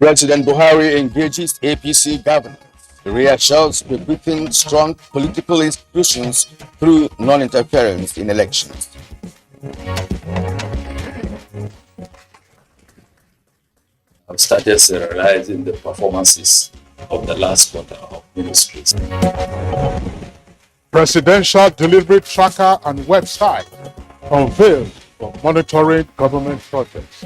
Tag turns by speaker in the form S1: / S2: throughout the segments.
S1: President Buhari engages APC governance, reassures within strong political institutions through non-interference in elections.
S2: I've started serializing the performances of the last quarter of ministries.
S3: Presidential delivery tracker and website unveiled for monitoring government projects.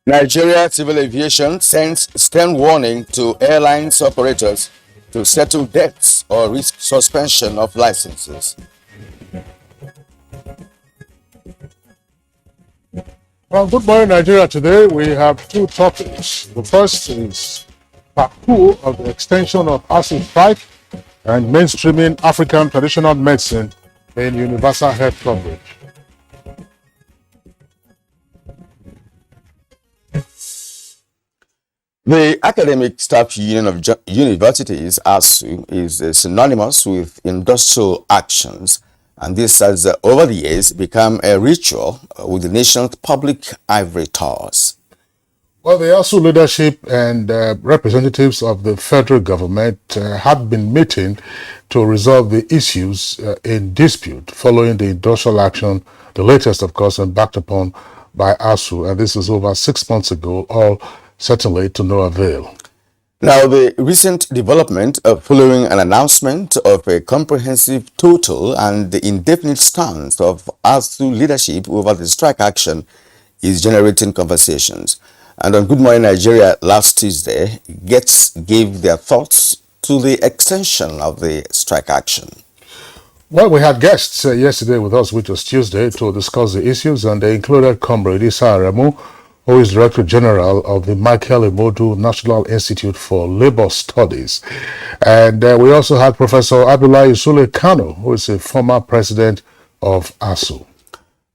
S1: Nigeria Civil Aviation sends stern warning to airlines operators to settle debts or risk suspension of licenses.
S3: Well, good morning, Nigeria. Today we have two topics. The first is part 2 of the extension of ASU strike and mainstreaming African traditional medicine in universal health coverage.
S1: The Academic Staff Union of Universities, ASU, is synonymous with industrial actions, and this has over the years become a ritual with the nation's public ivory towers.
S3: Well, the ASU leadership and representatives of the federal government have been meeting to resolve the issues in dispute following the industrial action, the latest, of course, and backed upon by ASU, and this was over 6 months ago, all certainly to no avail.
S1: Now, the recent development following an announcement of a comprehensive, total and the indefinite stance of ASU leadership over the strike action is generating conversations. And on Good Morning Nigeria last Tuesday, guests gave their thoughts to the extension of the strike action.
S3: Well, we had guests yesterday with us, which was Tuesday, to discuss the issues, and they included Comrade Issa Aremu, who is Director General of the Mikhail Gorbachev National Institute for Labor Studies. And we also had Professor Abdullahi Sule Kano, who is a former president of ASU.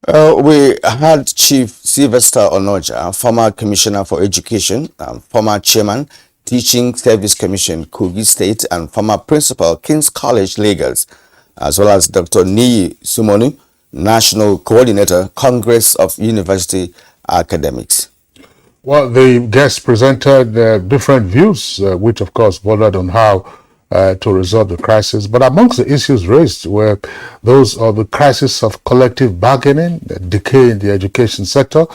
S1: We had Chief Sylvester Onoja, former Commissioner for Education, former Chairman, Teaching Service Commission, Kogi State, and former Principal, King's College, Lagos, as well as Dr. Niyi Sumonu, National Coordinator, Congress of University Academics.
S3: Well, the guests presented different views, which of course bordered on how to resolve the crisis. But amongst the issues raised were those of the crisis of collective bargaining, the decay in the education sector,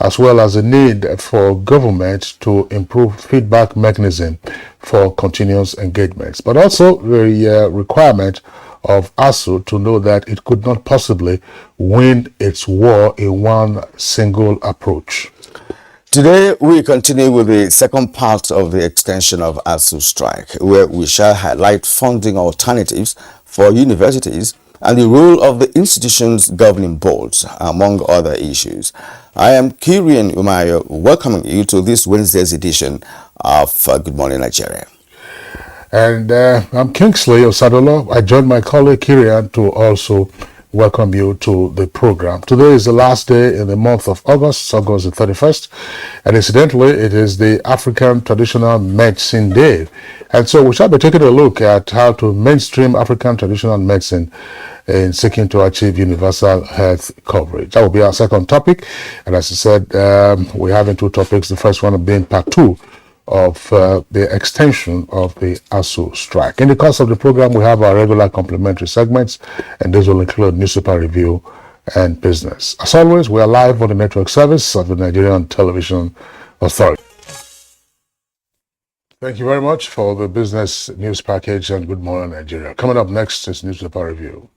S3: as well as the need for government to improve feedback mechanism for continuous engagements. But also the requirement of ASU to know that it could not possibly win its war in one single approach.
S1: Today, we continue with the second part of the extension of ASU strike, where we shall highlight funding alternatives for universities and the role of the institutions' governing boards, among other issues. I am Kirian Umayo, welcoming you to this Wednesday's edition of Good Morning Nigeria.
S3: And I'm Kingsley Osadolo. I joined my colleague Kirian to also welcome you to the program. Today is the last day in the month of August, August the 31st, and incidentally, it is the African Traditional Medicine Day. And so we shall be taking a look at how to mainstream African traditional medicine in seeking to achieve universal health coverage. That will be our second topic. And as I said, we're having two topics. The first one being part 2 of the extension of the ASU strike. In the course of the program, we have our regular complementary segments, and these will include newspaper review and business. As always, we are live on the network service of the Nigerian Television Authority. Thank you very much for the business news package and Good Morning Nigeria. Coming up next is newspaper review.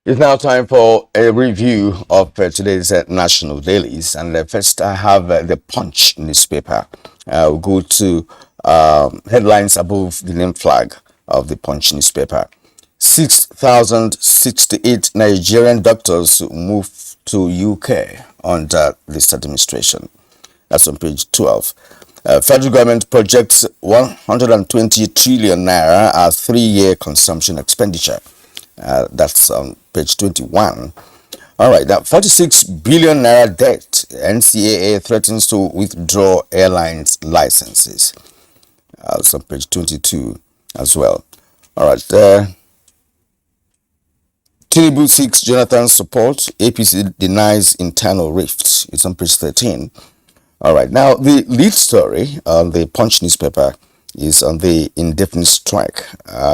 S1: It's now time for a review of today's national dailies. And first, I have the Punch newspaper. We'll go to headlines above the name flag of the Punch newspaper. 6,068 Nigerian doctors move to UK under this administration. That's on page 12. Federal government projects 120 trillion naira as 3-year consumption expenditure. That's on page 21. All right, that 46 billion naira debt. NCAA threatens to withdraw airlines licenses. That's on page 22 as well. All right, Tinubu seeks Jonathan's support. APC denies internal rifts. It's on page 13. All right, now the lead story on the Punch newspaper is on the indefinite strike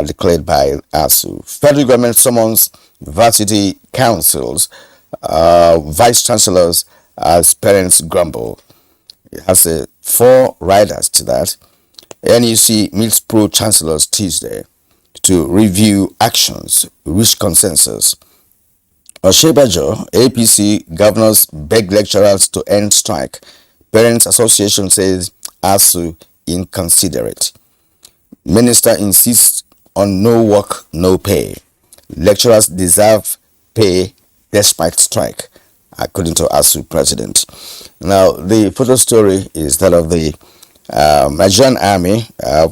S1: declared by ASU. Federal government summons varsity councils, vice chancellors as parents grumble. It has 4 riders to that. NUC meets Pro-Chancellors Tuesday to review actions, reach consensus. Oshibajo, APC governors beg lecturers to end strike. Parents Association says ASU inconsiderate. Minister insists on no work, no pay. Lecturers deserve pay despite strike, according to ASU president. Now, the photo story is that of the Nigerian army.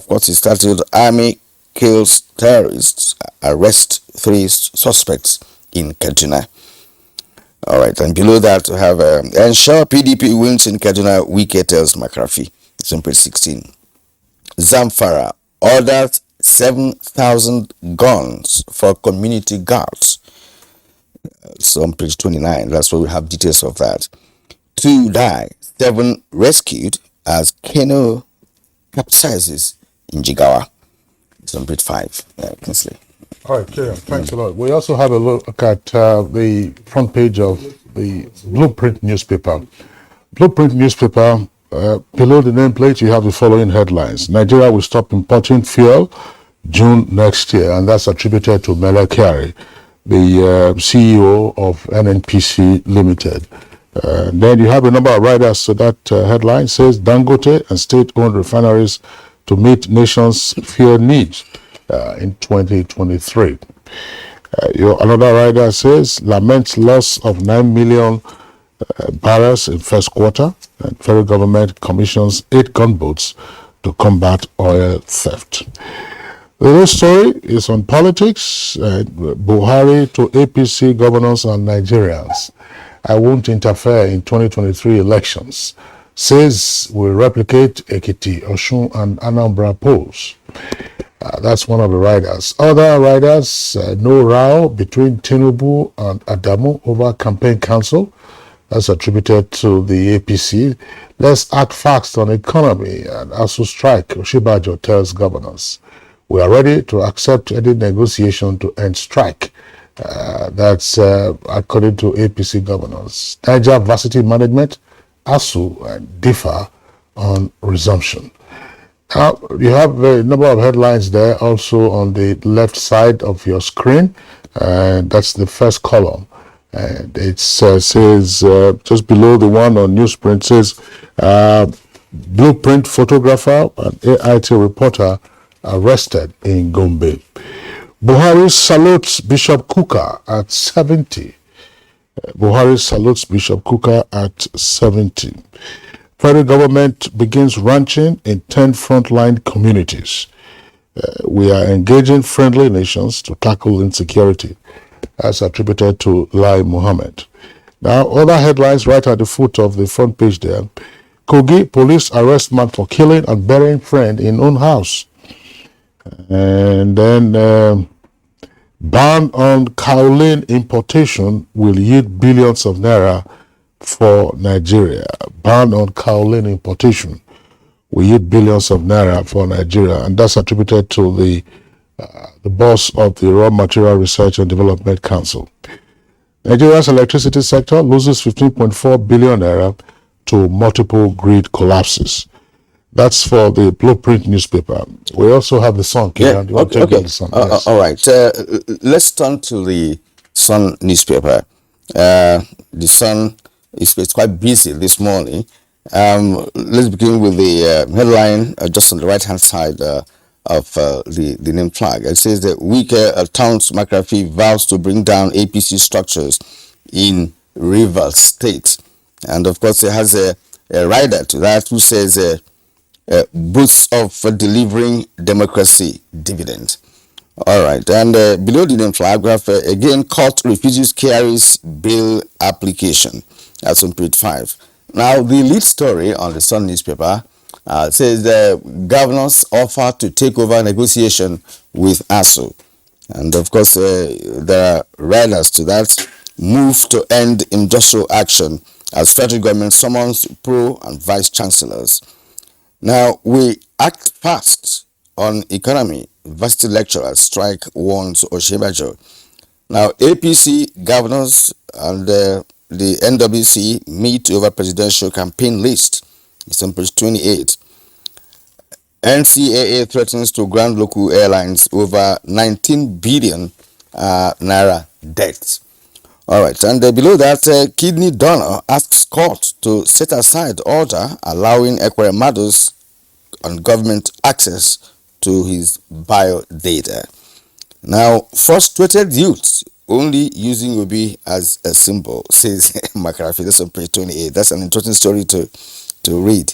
S1: What is titled "Army Kills Terrorists, Arrest 3 Suspects in Kaduna." All right, and below that we have ensure PDP wins in Kaduna, Wike tells McCarthy. It's on page 16. Zamfara orders 7,000 guns for community guards. It's on page 29. That's where we have details of that. 2 die, 7 rescued as canoe capsizes in Jigawa. It's on page 5. Kingsley.
S3: All right, Kieran, thanks a lot. We also have a look at the front page of the Blueprint newspaper. Blueprint newspaper, below the nameplate, you have the following headlines. Nigeria will stop importing fuel June next year, and that's attributed to Mele Kyari, the CEO of NNPC Limited. Then you have a number of riders, so that headline says Dangote and state-owned refineries to meet nation's fuel needs in 2023. Another rider says laments loss of 9 million barrels in first quarter, and federal government commissions 8 gunboats to combat oil theft. The next story is on politics. Buhari to APC governors and Nigerians. I won't interfere in 2023 elections. Says will replicate Ekiti, Osun, and Anambra polls. That's one of the riders. Other riders, no row between Tinubu and Adamu over campaign council. That's attributed to the APC. Let's act fast on economy and ASU strike, Oshibajo tells governors. We are ready to accept any negotiation to end strike. That's according to APC governors. Niger Varsity Management, ASU, differ on resumption. You have a number of headlines there also on the left side of your screen. That's the first column. And it says, just below the one on newsprint, says Blueprint photographer and AIT reporter arrested in Gombe. Buhari salutes Bishop Kuka at 70. Buhari salutes Bishop Kuka at 70. Federal government begins ranching in 10 frontline communities. We are engaging friendly nations to tackle insecurity, as attributed to Lai Mohammed. Now, other headlines right at the foot of the front page there. Kogi, police arrest man for killing and burying friend in own house. And then ban on kaolin importation will yield billions of naira for Nigeria. Ban on kaolin importation will yield billions of naira for Nigeria, and that's attributed to the boss of the Raw Material Research and Development Council. Nigeria's electricity sector loses 15.4 billion naira to multiple grid collapses. That's for the Blueprint newspaper. We also have the Sun.
S1: Yeah,
S3: You want to
S1: okay.
S3: take the Sun? Yes.
S1: All right. Let's turn to the Sun newspaper. The Sun is quite busy this morning. Let's begin with the headline just on the right hand side of the name flag. It says that Wike taunts McAfee, vows to bring down APC structures in Rivers State. And of course, it has a rider to that who says boosts of delivering democracy dividend. All right, and below the name flag, we have again, court refuses Kyari's bail application. That's on page 5. Now, the lead story on the Sun newspaper says governors offer to take over negotiation with ASU. And of course, there are riders to that. Move to end industrial action as federal government summons pro and vice chancellors. Now, we act fast on economy. University lecturers strike warns Oshibajo. Now, APC governors and the NWC meet over presidential campaign list. It's on page 28. NCAA threatens to grant local airlines over 19 billion naira debt. All right, and below that, kidney donor asks court to set aside order allowing Ekweremadu's on government access to his bio data. Now, frustrated youths only using Obi as a symbol, says McAfee. That's on page 28. That's an interesting story to read.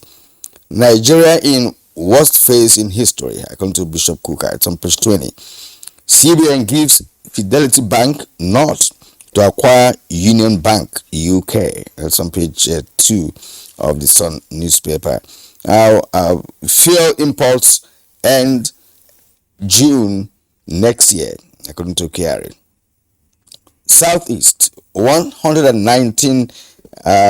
S1: Nigeria in worst phase in history, according to Bishop Kuka. It's on page 20. CBN gives Fidelity Bank nod to acquire Union Bank UK. That's on page 2 of the Sun newspaper. Now, fuel imports end June next year, according to Kyari. Southeast, 119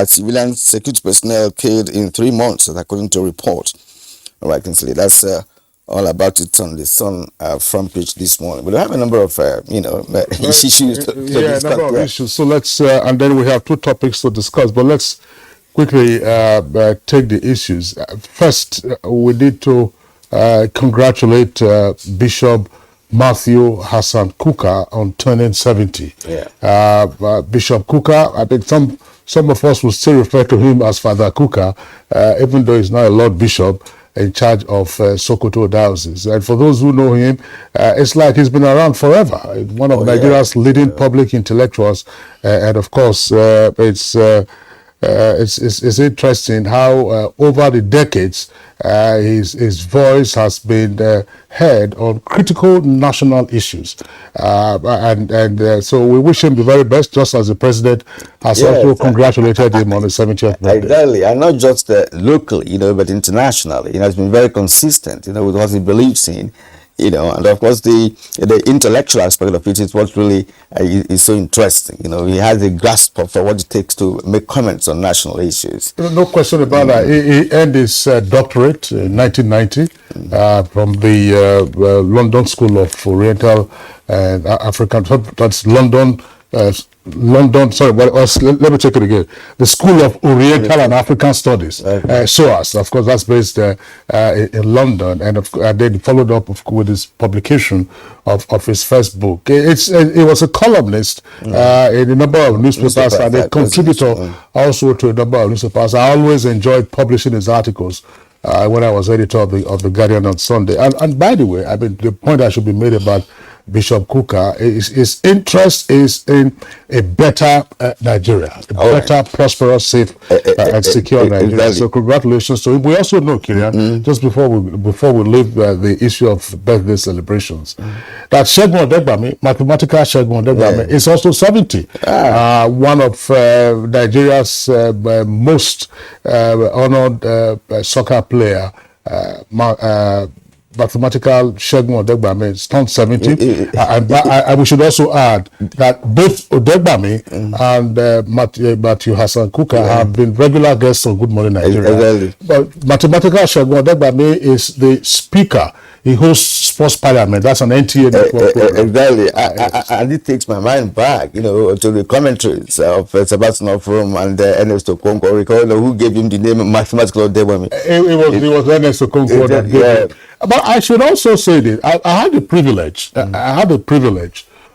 S1: civilian security personnel killed in 3 months, according to a report. All right, Kinsley, that's all about it on the Sun front page this morning. We have a number of, issues to discuss.
S3: Number of issues. So let's, and then we have 2 topics to discuss, but let's quickly take the issues. First, we need to congratulate Bishop Matthew Hassan Kuka on turning 70.
S1: Yeah.
S3: Bishop Kuka, I think some of us will still refer to him as Father Kuka, even though he's now a Lord Bishop in charge of Sokoto Diocese. And for those who know him, it's like he's been around forever. One of Nigeria's leading public intellectuals. And of course, it's interesting how over the decades his voice has been heard on critical national issues, so we wish him the very best, just as the president has also congratulated him on his 70th birthday.
S1: Exactly, and not just locally, but internationally. He has been very consistent, with what he believes in. And of course the intellectual aspect of it is what really is so interesting. He has a grasp of what it takes to make comments on national issues.
S3: No question about that. He earned his doctorate in 1990 from the London School of Oriental and African. That's London. Sorry, let me take it again. The School of Oriental and African Studies, SOAS, of course, that's based in London, and then followed up with his publication of his first book. He was a columnist in a number of newspapers and a contributor also to a number of newspapers. I always enjoyed publishing his articles when I was editor of the Guardian on Sunday. And by the way, the point that should be made about Bishop Kuka, his interest is in a better Nigeria, better, prosperous, safe, and secure Nigeria.
S1: Exactly.
S3: So congratulations to him. We also know, Kirian, just before we leave the issue of birthday celebrations, that Segun Odegbami, mathematical Segun Odegbami, is also 70. One of Nigeria's most honored soccer player, mathematical Segun Odegbami is turned 70. And we should also add that both Odegbami and Matthew Hassan Kuka have been regular guests on Good Morning Nigeria. But mathematical Segun Odegbami is the speaker. He hosts Sports Parliament. That's an NTA network program.
S1: Exactly. And it takes my mind back, to the commentaries of Sebastian From and Ernest Okonkwo, who gave him the name Mathematical Odegbami.
S3: It was Ernest Okonkwo that gave him. But I should also say this. I had the privilege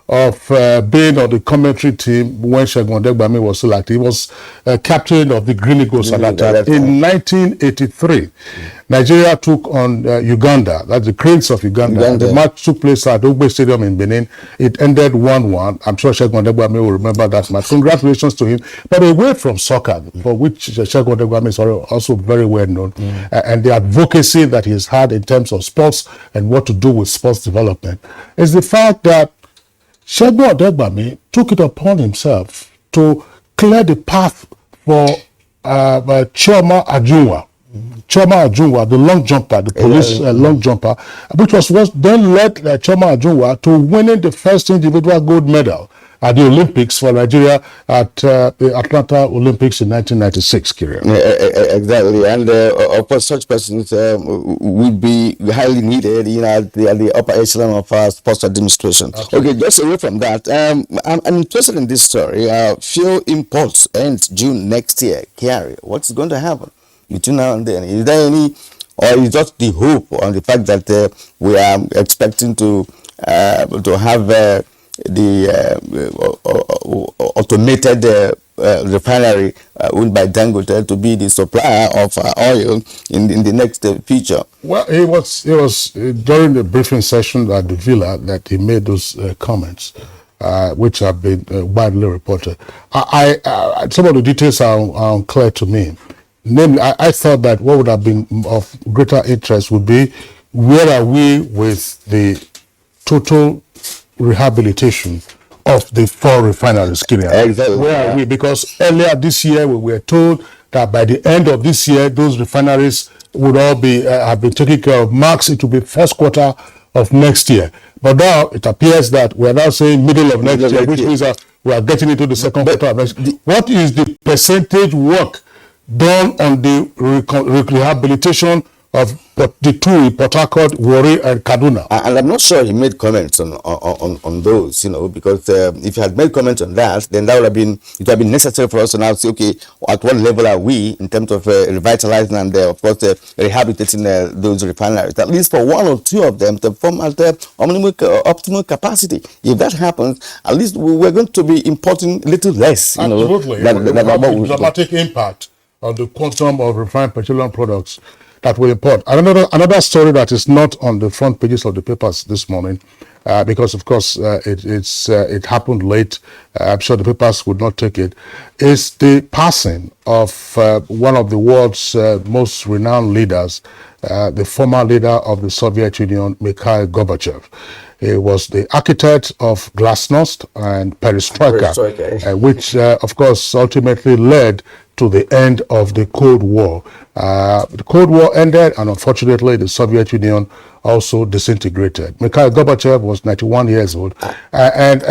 S3: of being on the commentary team when Segun Odegbami was still active. He was captain of the Green Eagles at that time. In 1983, Nigeria took on Uganda, that's the Cranes of Uganda. The match took place at Ogbe Stadium in Benin. It ended 1-1. I'm sure Segun Odegbami will remember that match. Congratulations to him. But away from soccer, for which Segun Odegbami is also very well known, and the advocacy that he's had in terms of sports and what to do with sports development, is the fact that Segun Odegbami took it upon himself to clear the path for Chioma Ajunwa. Chioma Ajunwa, the long jumper, the police long jumper, which was then led Chioma Ajunwa to winning the first individual gold medal at the Olympics for Nigeria at the Atlanta Olympics in 1996, Kirian.
S1: Exactly, and of course, such persons would be highly needed, at the upper echelon of our sports administration. Okay, just away from that, I'm interested in this story. Fuel imports ends June next year. Kerry, what's going to happen between now and then? Is there any, or is just the hope on the fact that we are expecting to have the automated refinery owned by Dangote to be the supplier of oil in the next future?
S3: Well, it was during the briefing session at the Villa that he made those comments, which have been widely reported. Some of the details are unclear to me. Namely, I thought that what would have been of greater interest would be, where are we with the total rehabilitation of the 4 refineries?
S1: Exactly.
S3: Where are we? Because earlier this year we were told that by the end of this year those refineries would all be have been taken care of. Max, it will be first quarter of next year. But now it appears that we are now saying middle of next year, which means that we are getting into the second quarter of next year. What is the percentage work done on the rehabilitation of the 2, Port Harcourt, Warri, and Kaduna?
S1: And I'm not sure he made comments on those, because if he had made comments on that, then it would have been necessary for us to now say, okay, at what level are we in terms of revitalizing and, of course, rehabilitating those refineries, at least for 1 or 2 of them to form at optimal capacity. If that happens, at least we're going to be importing a little less.
S3: Absolutely. Dramatic impact on the quantum of refined petroleum products that we import. Another story that is not on the front pages of the papers this morning, because of course it happened late. I'm sure the papers would not take it. Is the passing of one of the world's most renowned leaders, the former leader of the Soviet Union, Mikhail Gorbachev. He was the architect of Glasnost and Perestroika, which of course ultimately led to the end of the Cold War. The Cold War ended, and unfortunately the Soviet Union also disintegrated. Mikhail Gorbachev was 91 years old, and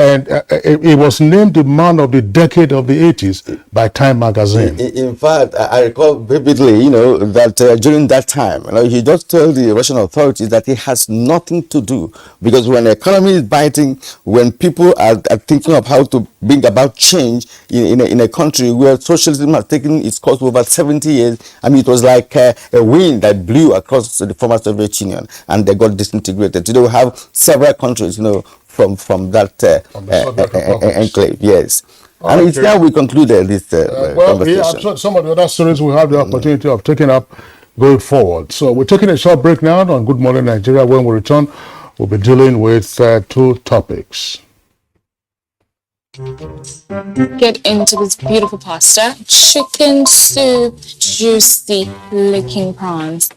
S3: he was named the man of the decade of the 80s by Time magazine.
S1: In fact, I recall vividly, that during that time, he just told the Russian authorities that he has nothing to do, because when the economy is biting, when people are thinking of how to bring about change in a country where socialism has taken its course over 70 years, I mean, it was like a wind that blew across the former Soviet Union, and they got disintegrated. Today we have several countries, from that enclave. Yes. And it's now we concluded this conversation.
S3: Yeah, some of the other stories we have the opportunity of taking up going forward. So we're taking a short break now on Good Morning Nigeria. When we return, we'll be dealing with 2 topics.
S4: Get into this beautiful pasta, chicken soup, juicy licking prawns.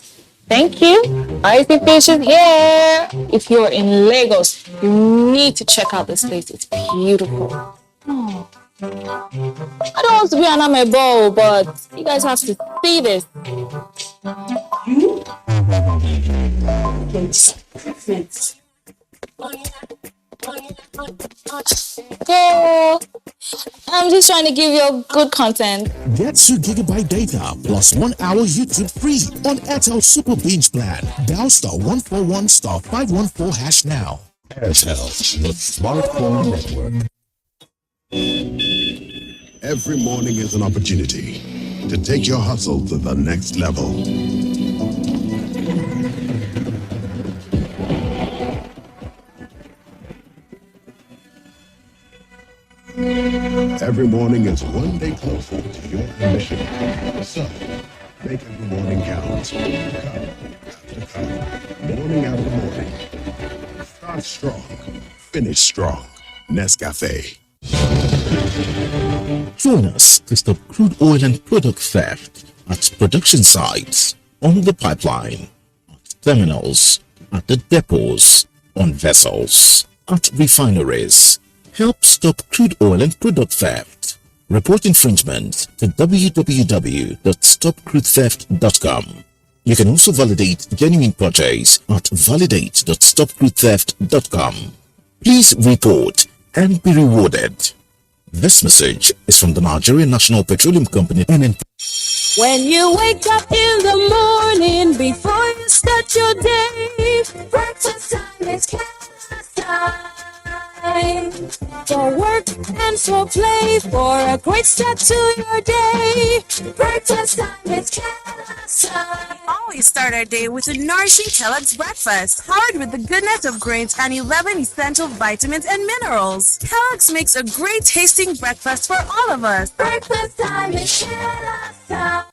S4: Thank you. Icy Fish is here. If you're in Lagos, you need to check out this place. It's beautiful. Oh. I don't want to be an amebo, but you guys have to see this. Girl, I'm just trying to give you good content.
S5: Get 2 GB data plus 1 hour YouTube free on Airtel Super Binge Plan. Dial *141 *514# now. Airtel, the smartphone network.
S6: Every morning is an opportunity to take your hustle to the next level. Every morning is one day closer to your mission. So, make every morning count. Cup after cup, morning after morning. Start strong, finish strong. Nescafe.
S5: Join us to stop crude oil and product theft at production sites, on the pipeline, at terminals, at the depots, on vessels, at refineries. Help stop crude oil and product theft. Report infringement to www.stopcrudetheft.com. You can also validate genuine purchase at validate.stopcrudetheft.com. Please report and be rewarded. This message is from the Nigerian National Petroleum Company NNP.
S7: When you wake up in the morning, before you start your day, breakfast time is class time. For work and for play, for a great start to your day, breakfast time is class time.
S8: Always start our day with a nourishing Kellogg's breakfast, powered with the goodness of grains and 11 essential vitamins and minerals. Kellogg's makes a great tasting breakfast for all of us.
S7: Breakfast time is Kellogg's time.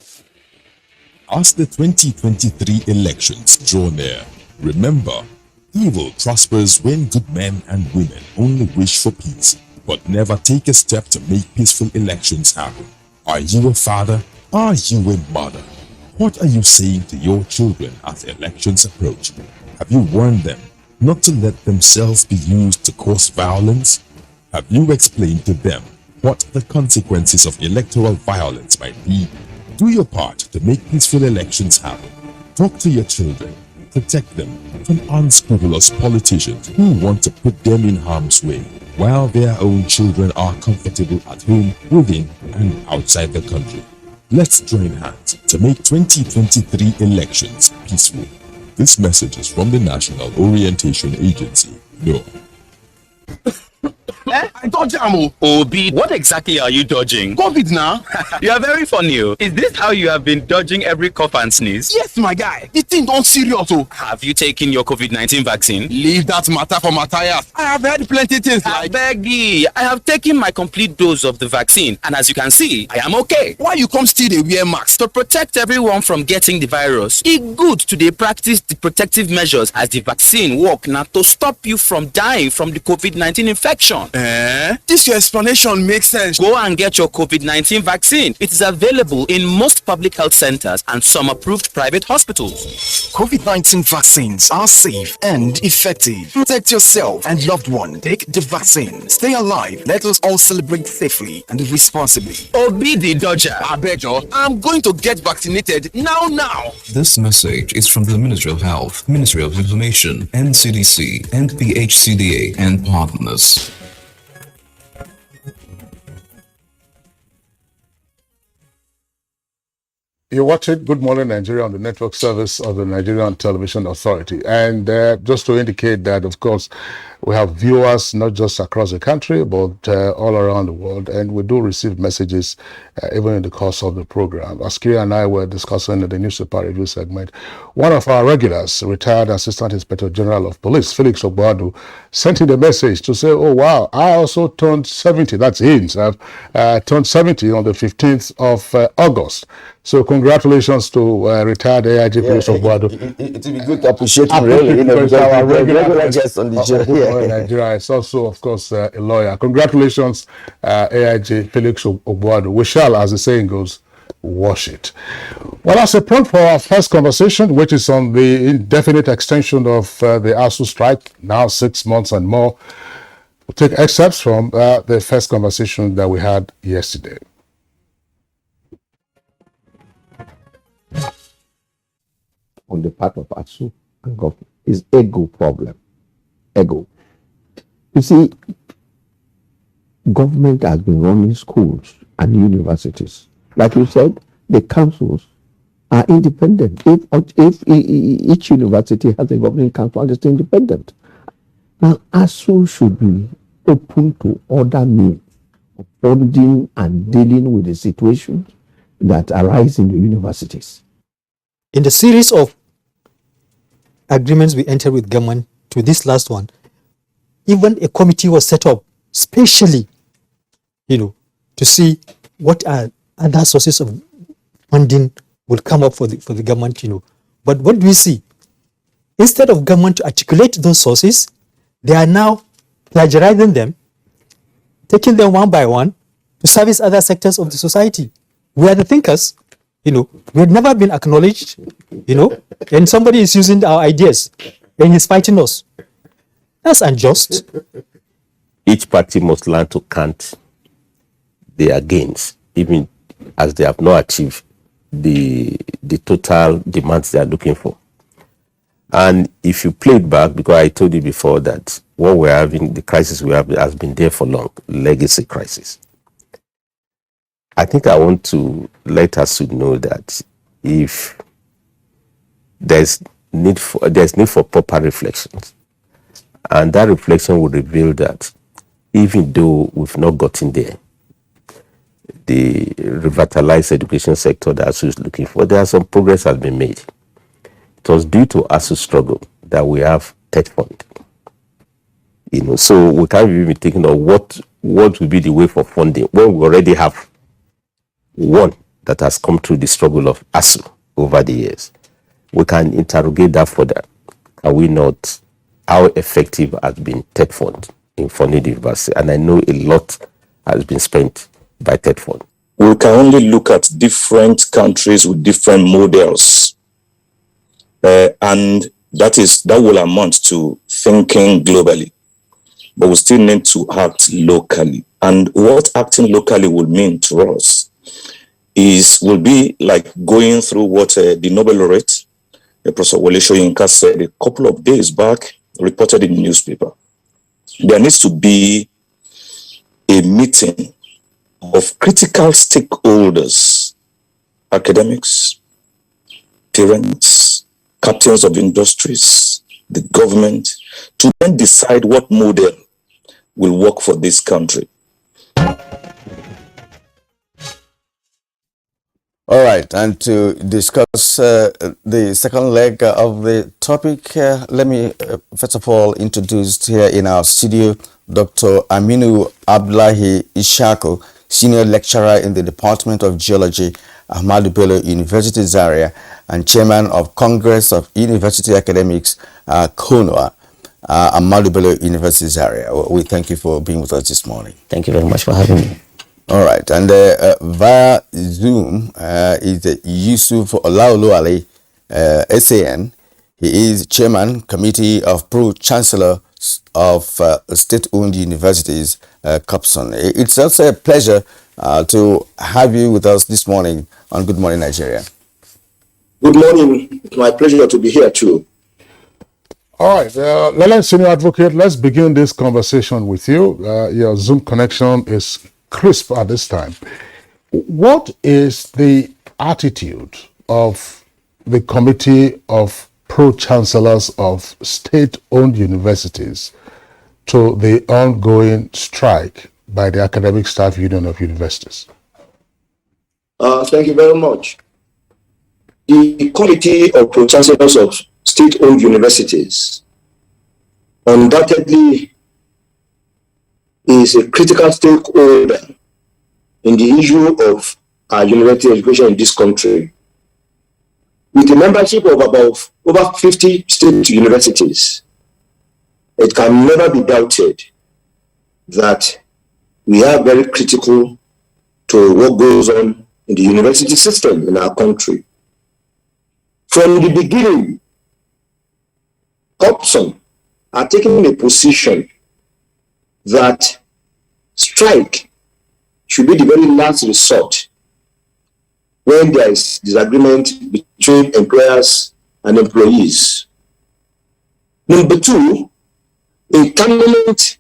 S9: As the 2023 elections draw near, remember, evil prospers when good men and women only wish for peace, but never take a step to make peaceful elections happen. Are you a father? Are you a mother? What are you saying to your children as elections approach? Have you warned them not to let themselves be used to cause violence? Have you explained to them what the consequences of electoral violence might be? Do your part to make peaceful elections happen. Talk to your children. Protect them from unscrupulous politicians who want to put them in harm's way, while their own children are comfortable at home, within and outside the country. Let's join hands to make 2023 elections peaceful. This message is from the National Orientation Agency, NOAA.
S10: I dodge ammo.
S11: Obi, what exactly are you dodging?
S10: COVID now.
S11: You are very funny. Is this how you have been dodging every cough and sneeze?
S10: Yes, my guy. The thing don't serious. Oh.
S11: Have you taken your COVID-19 vaccine?
S10: Leave that matter for Matthias. I have heard plenty things like...
S11: Beggy, I have taken my complete dose of the vaccine, and as you can see, I am okay.
S10: Why you come still dey wear mask?
S11: To protect everyone from getting the virus, it's good to dey practice the protective measures as the vaccine work now to stop you from dying from the COVID-19 infection.
S10: This your explanation makes sense.
S11: Go and get your COVID-19 vaccine. It is available in most public health centers and some approved private hospitals.
S12: COVID-19 vaccines are safe and effective. Protect yourself and loved one. Take the vaccine. Stay alive. Let us all celebrate safely and responsibly.
S11: Obi the Dodger.
S10: Abejo, I'm going to get vaccinated now.
S13: This message is from the Ministry of Health, Ministry of Information, NCDC, NPHCDA, and partners.
S3: You watch it, Good Morning Nigeria, on the network service of the Nigerian Television Authority. And just to indicate that, of course, we have viewers not just across the country, but all around the world. And we do receive messages even in the course of the program. As Kira and I were discussing in the newspaper review segment, one of our regulars, retired Assistant Inspector General of Police, Felix Obuadu, sent in a message to say, oh, wow, I also turned 70. That's him. I've turned 70 on the 15th of August. So congratulations to retired AIG Felix Obuadu.
S1: It would be good to appreciate him, really, because our regular guest on the show.
S3: Nigeria is also, of course, a lawyer. Congratulations, AIG Felix Obuadu. We shall, as the saying goes, wash it. Well, that's a prompt for our first conversation, which is on the indefinite extension of the ASU strike, now 6 months and more. We'll take excerpts from the first conversation that we had yesterday.
S14: On the part of ASU and government is ego problem. Ego. You see, government has been running schools and universities. Like you said, the councils are independent. If each university has a governing council, it's independent. Now, ASU should be open to other means of funding and dealing with the situations that arise in the universities.
S15: In the series of agreements we entered with government to this last one, even a committee was set up specially to see what are other sources of funding will come up for the government, But what do we see? Instead of government to articulate those sources, they are now plagiarizing them, taking them one by one to service other sectors of the society. We are the thinkers, we have never been acknowledged, and somebody is using our ideas and he's fighting us. That's unjust.
S16: Each party must learn to count their gains, even as they have not achieved the total demands they are looking for. And if you play it back, because I told you before that what we're having, the crisis we have has been there for long, legacy crisis. I think I want to let us know that if there's need for proper reflections, and that reflection will reveal that even though we've not gotten there, the revitalized education sector that ASU is looking for, there are some progress has been made. It was due to ASU's struggle that we have TED fund. So we can't even be thinking of what will be the way for funding when we already have one that has come through the struggle of ASU over the years. We can interrogate that further. Are we not? How effective has been TED fund in funding the university? And I know a lot has been spent by TED fund.
S17: We can only look at different countries with different models. And that will amount to thinking globally. But we still need to act locally. And what acting locally will mean to us will be like going through what the Nobel laureate, Professor Wole Soyinka, said a couple of days back, reported in the newspaper. There needs to be a meeting of critical stakeholders, academics, parents, captains of industries, the government, to then decide what model will work for this country.
S1: All right, and to discuss the second leg of the topic, let me first of all introduce here in our studio Dr. Aminu Abdullahi Ishako, Senior Lecturer in the Department of Geology, Ahmadu Bello University Zaria, and Chairman of Congress of University Academics, KONOA, Ahmadu Bello University Zaria. We thank you for being with us this morning.
S18: Thank you very much for having me.
S1: All right, and via Zoom is Yusuf Olaoluwale, SAN. He is Chairman, Committee of Pro-Chancellors of State-Owned Universities, COPSON. It's also a pleasure to have you with us this morning on Good Morning Nigeria.
S17: Good morning. It's my pleasure to be here too.
S3: All right, Leland Senior Advocate, let's begin this conversation with you. Your Zoom connection is crisp at this time. What is the attitude of the Committee of Pro-Chancellors of State-Owned Universities to the ongoing strike by the Academic Staff Union of Universities?
S17: Thank you very much. The Committee of Pro-Chancellors of State-Owned Universities undoubtedly is a critical stakeholder in the issue of our university education in this country. With a membership of about over 50 state universities, it can never be doubted that we are very critical to what goes on in the university system in our country. From the beginning, COPSON are taking a position that strike should be the very last resort when there is disagreement between employers and employees. Number two, intermittent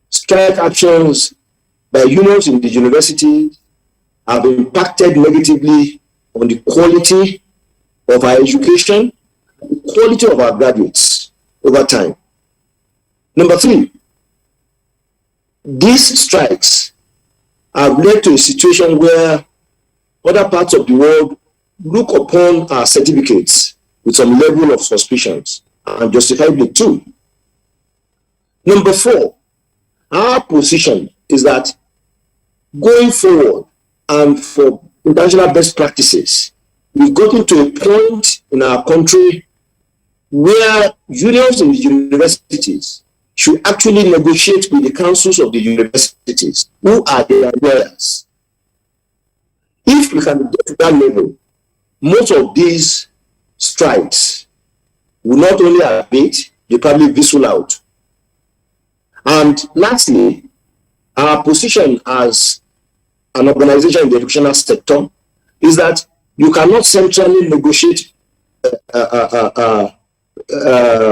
S17: strike actions by unions in the university have impacted negatively on the quality of our education, the quality of our graduates over time. Number three, these strikes have led to a situation where other parts of the world look upon our certificates with some level of suspicions, and justifiably too. Number four, our position is that
S18: going forward and for international best practices, we've gotten to a point in our country where unions in the universities should actually negotiate with the councils of the universities, who are their lawyers. If we can get to that level, most of these strikes will not only abate, they probably fizzle out. And lastly, our position as an organization in the educational sector is that you cannot centrally negotiate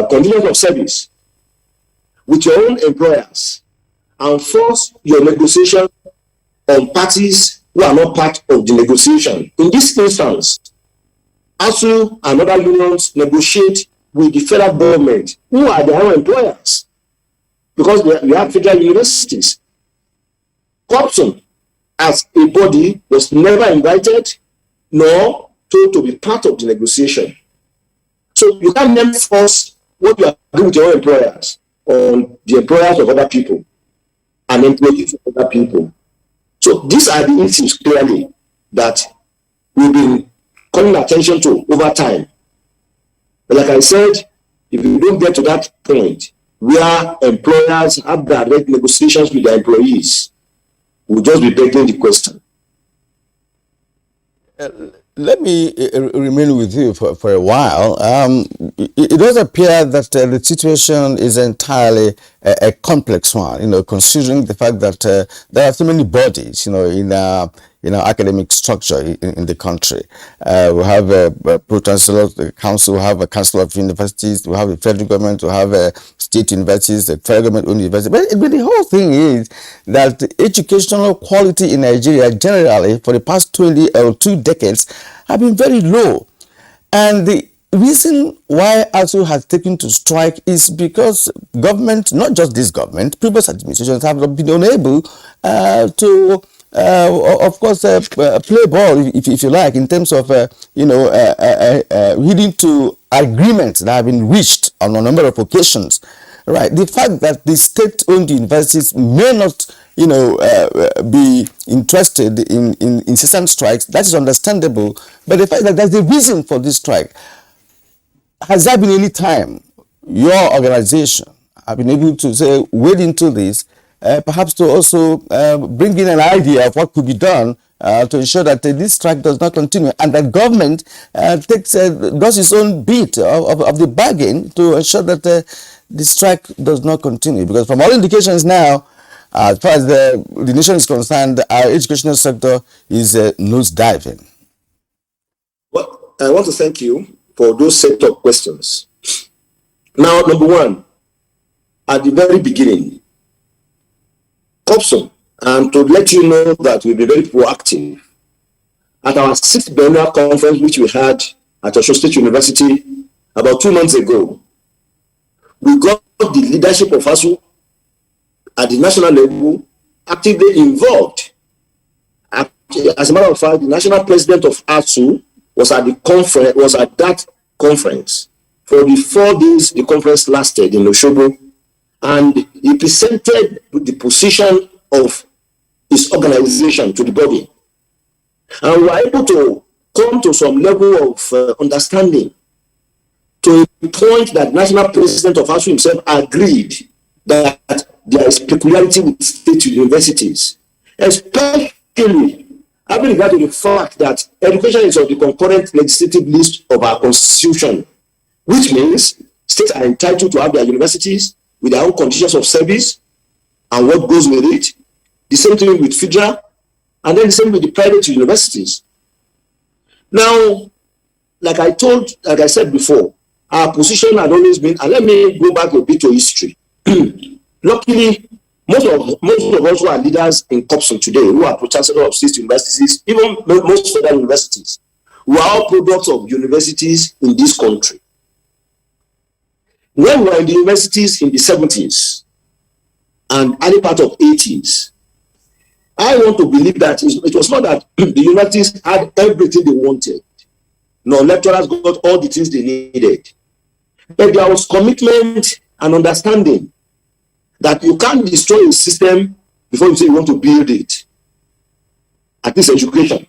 S18: conditions of service with your own employers and force your negotiation on parties who are not part of the negotiation. In this instance, ASU and other unions negotiate with the federal government, who are their own employers, because we have federal universities. Corruption as a body was never invited nor told to be part of the negotiation. So you can't then force what you are doing with your own employers on the employers of other people and employees of other people. So these are the issues clearly that we've been calling attention to over time. But like I said, if you don't get to that point where employers have direct negotiations with their employees, we'll just be begging the question.
S1: Let me remain with you for a while. It does appear that the situation is entirely a complex one, considering the fact that there are so many bodies, in academic structure in the country. We have a Pro-Chancellors, the council, we have a council of universities, we have the federal government, we have state universities, the federal government universities. But the whole thing is that educational quality in Nigeria generally for the past 20 or 2 decades have been very low. And the reason why ASU has taken to strike is because government, not just this government, previous administrations have been unable to of course, play ball, if you like, in terms of, leading to agreements that have been reached on a number of occasions. Right. The fact that the state-owned universities may not, be interested in incessant strikes, that is understandable. But the fact that there's a reason for this strike, has there been any time your organization have been able to say, wade into this, perhaps to also bring in an idea of what could be done to ensure that this strike does not continue, and that government does its own bit of the bargain to ensure that the strike does not continue? Because from all indications now, as far as the nation is concerned, our educational sector is nosediving.
S18: Well, I want to thank you for those set of questions. Now, number one, at the very beginning, corruption, and to let you know that we'll be very proactive. At our 6th biennial conference, which we had at Osun State University about 2 months ago, we got the leadership of ASU at the national level actively involved. As a matter of fact, the national president of ASU was at that conference for the 4 days the conference lasted in Osogbo. And he presented the position of his organization to the body. And we were able to come to some level of understanding, to a point that national president of ASU himself agreed that there is peculiarity with state universities, especially having regard to the fact that education is on the concurrent legislative list of our constitution, which means states are entitled to have their universities with their own conditions of service and what goes with it. The same thing with federal, and then the same with the private universities. Now, like I said before, our position had always been, and let me go back a bit to history. Luckily, most of us who are leaders in corruption today, who are Pro-Chancellors of state universities, even most federal universities, we are all products of universities in this country. When we were in the universities in the 70s and early part of 80s, I want to believe that it was not that the universities had everything they wanted. No, lecturers got all the things they needed. But there was commitment and understanding that you can't destroy a system before you say you want to build it. at least education.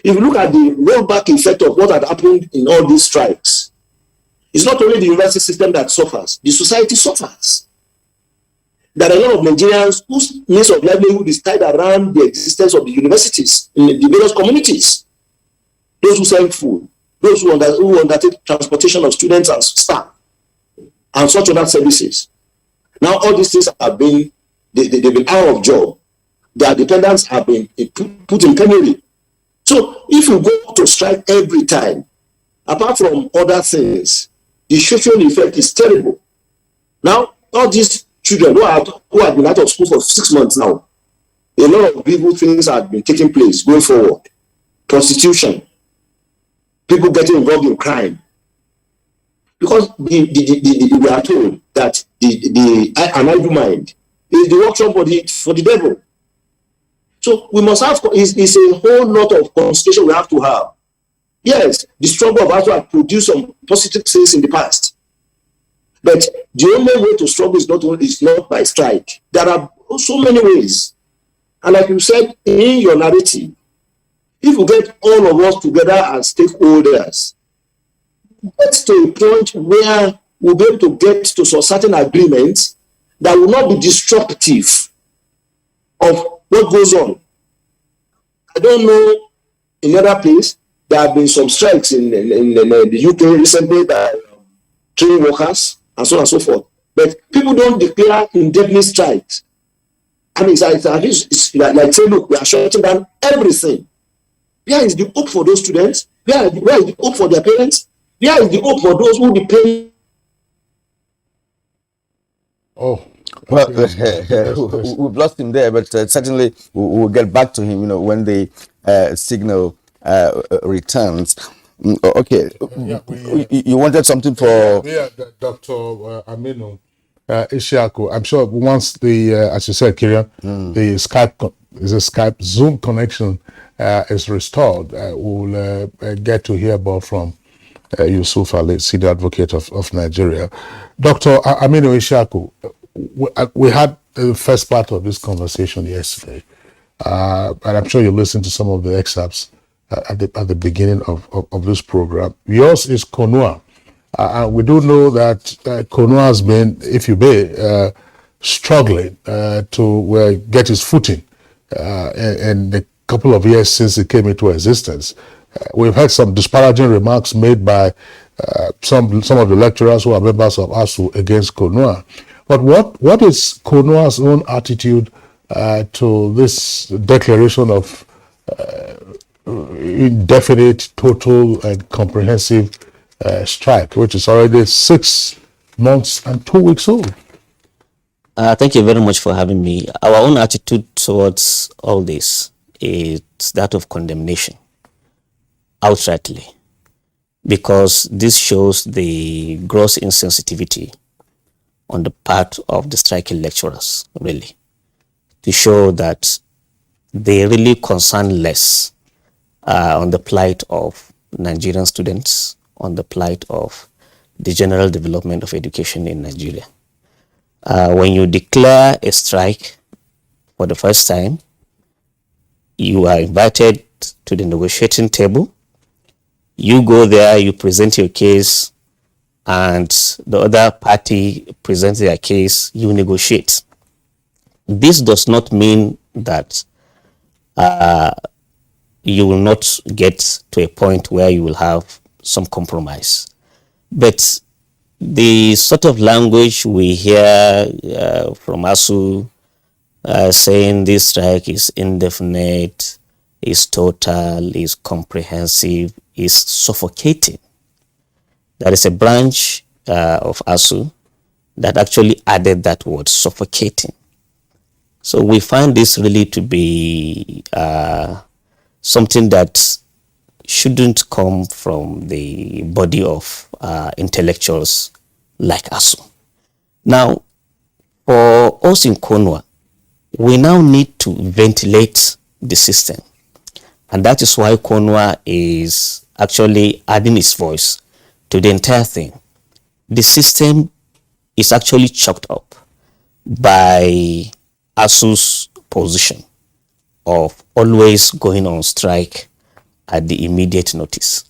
S18: If you look at the rollback effect of what had happened in all these strikes, it's not only the university system that suffers, the society suffers. There are a lot of Nigerians whose means of livelihood is tied around the existence of the universities in the various communities. Those who sell food, those who undertake transportation of students and staff, and such other services. Now all these things have been, they've been out of job. Their dependents have been put in penury. So if you go to strike every time, apart from other things, the social effect is terrible. Now, all these children who have been out of school for 6 months now, a lot of evil things have been taking place going forward. Prostitution, people getting involved in crime. Because we are told that an idle mind is the workshop for the devil. So we must have, it's a whole lot of concentration we have to have. Yes, the struggle of us have produced some positive things in the past. But the only way to struggle is not by strike. There are so many ways. And like you said in your narrative, if we get all of us together as stakeholders, get to a point where we'll be able to get to some certain agreements that will not be disruptive of what goes on. I don't know in other places. There have been some strikes in the UK recently by train workers and so on and so forth. But people don't declare indefinite strikes. I mean, it's like say, look, we are shutting down everything. Where is the hope for those students? Where is the hope for their parents? Where is the hope for those who depend?
S1: Oh, well, we've lost him there, but certainly we'll get back to him. When the signal returns. Okay, you wanted something for
S3: Dr. Aminu Ishaku. I'm sure once the, as you said, Kirian, the Skype Zoom connection is restored, we'll get to hear more from Yusuf Ali, senior advocate of Nigeria. Dr. Aminu Ishaku, we had the first part of this conversation yesterday, and I'm sure you listened to some of the excerpts at the beginning of this program. Yours is Konua. We do know that Konua has been, if you may, struggling to get his footing in the couple of years since it came into existence. We've had some disparaging remarks made by some of the lecturers who are members of ASU against Konua. But what is Konua's own attitude to this declaration of indefinite, total, and comprehensive strike, which is already 6 months and 2 weeks old?
S19: Thank you very much for having me. Our own attitude towards all this is that of condemnation, outrightly, because this shows the gross insensitivity on the part of the striking lecturers, really, to show that they really concern less on the plight of Nigerian students, on the plight of the general development of education in Nigeria. When you declare a strike for the first time, you are invited to the negotiating table. You go there, you present your case, and the other party presents their case, you negotiate. This does not mean that you will not get to a point where you will have some compromise. But the sort of language we hear from ASU saying this strike is indefinite, is total, is comprehensive, is suffocating. There is a branch of ASU that actually added that word, suffocating. So we find this really to be something that shouldn't come from the body of intellectuals like ASU. Now, for us in Konwa, we now need to ventilate the system. And that is why Konwa is actually adding its voice to the entire thing. The system is actually choked up by ASU's position of always going on strike at the immediate notice.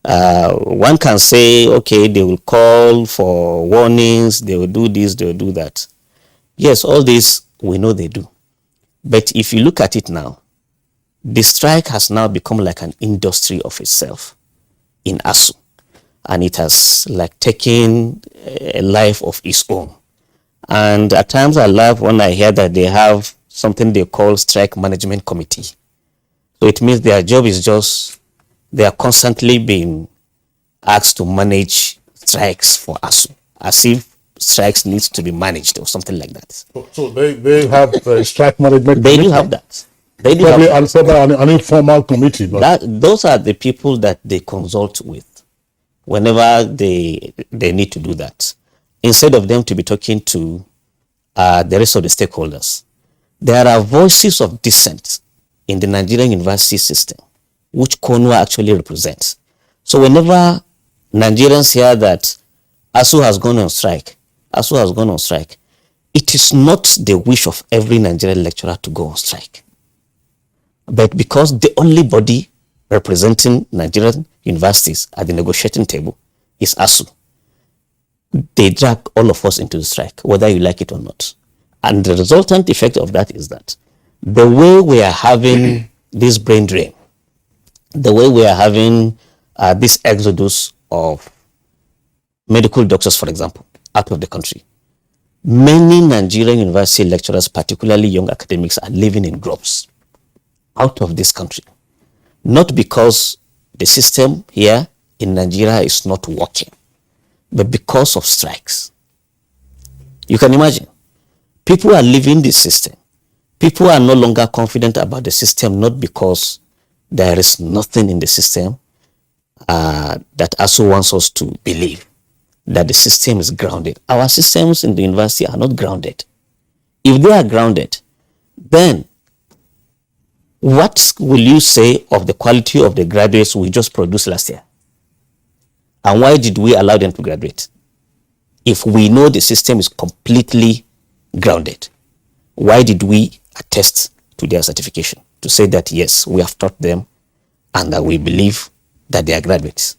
S19: One can say, okay, they will call for warnings, they will do this, they will do that. Yes, all this we know they do. But if you look at it now, the strike has now become like an industry of itself in ASU. And it has like taken a life of its own. And at times I laugh when I hear that they have something they call strike management committee. So it means their job is just, they are constantly being asked to manage strikes for ASU, as if strikes needs to be managed or something like that.
S3: So they have a strike management
S19: They
S3: committee?
S19: do have that. They do
S3: Probably
S19: have that.
S3: an informal committee. But
S19: Those are the people that they consult with whenever they need to do that. Instead of them to be talking to the rest of the stakeholders. There are voices of dissent in the Nigerian university system, which KONUA actually represents. So whenever Nigerians hear that ASU has gone on strike, it is not the wish of every Nigerian lecturer to go on strike. But because the only body representing Nigerian universities at the negotiating table is ASU, they drag all of us into the strike, whether you like it or not. And the resultant effect of that is that the way we are having this brain drain, the way we are having this exodus of medical doctors, for example, out of the country, many Nigerian university lecturers, particularly young academics, are living in droves out of this country. Not because the system here in Nigeria is not working, but because of strikes. You can imagine, people are leaving the system. People are no longer confident about the system, not because there is nothing in the system that ASU wants us to believe, that the system is grounded. Our systems in the university are not grounded. If they are grounded, then what will you say of the quality of the graduates we just produced last year? And why did we allow them to graduate? If we know the system is completely grounded, why did we attest to their certification to say that yes, we have taught them and that we believe that they are graduates?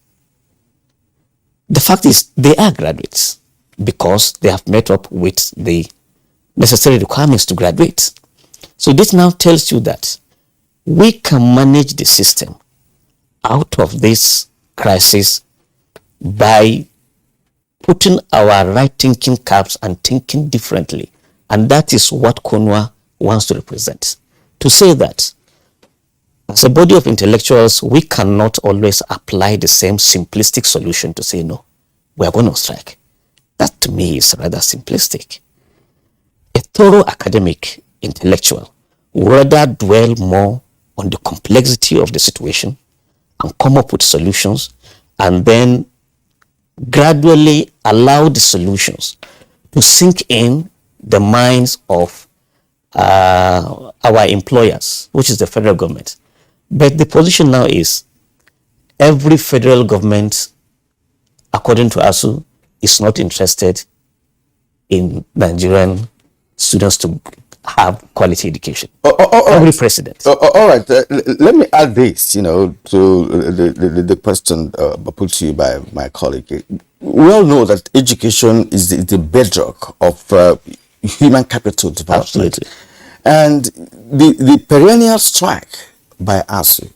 S19: The fact is they are graduates because they have met up with the necessary requirements to graduate. So this now tells you that we can manage the system out of this crisis by putting our right thinking caps and thinking differently. And that is what KONUA wants to represent. To say that as a body of intellectuals, we cannot always apply the same simplistic solution to say, no, we are going on strike. That to me is rather simplistic. A thorough academic intellectual would rather dwell more on the complexity of the situation and come up with solutions, and then gradually allow the solutions to sink in the minds of our employers, which is the federal government. But the position now is every federal government, according to ASU, is not interested in Nigerian students to have quality education. Every president.
S1: All right. Let me add this, to the question put to you by my colleague. We all know that education is the bedrock of human capital development.
S19: Absolutely.
S1: And the perennial strike by ASU,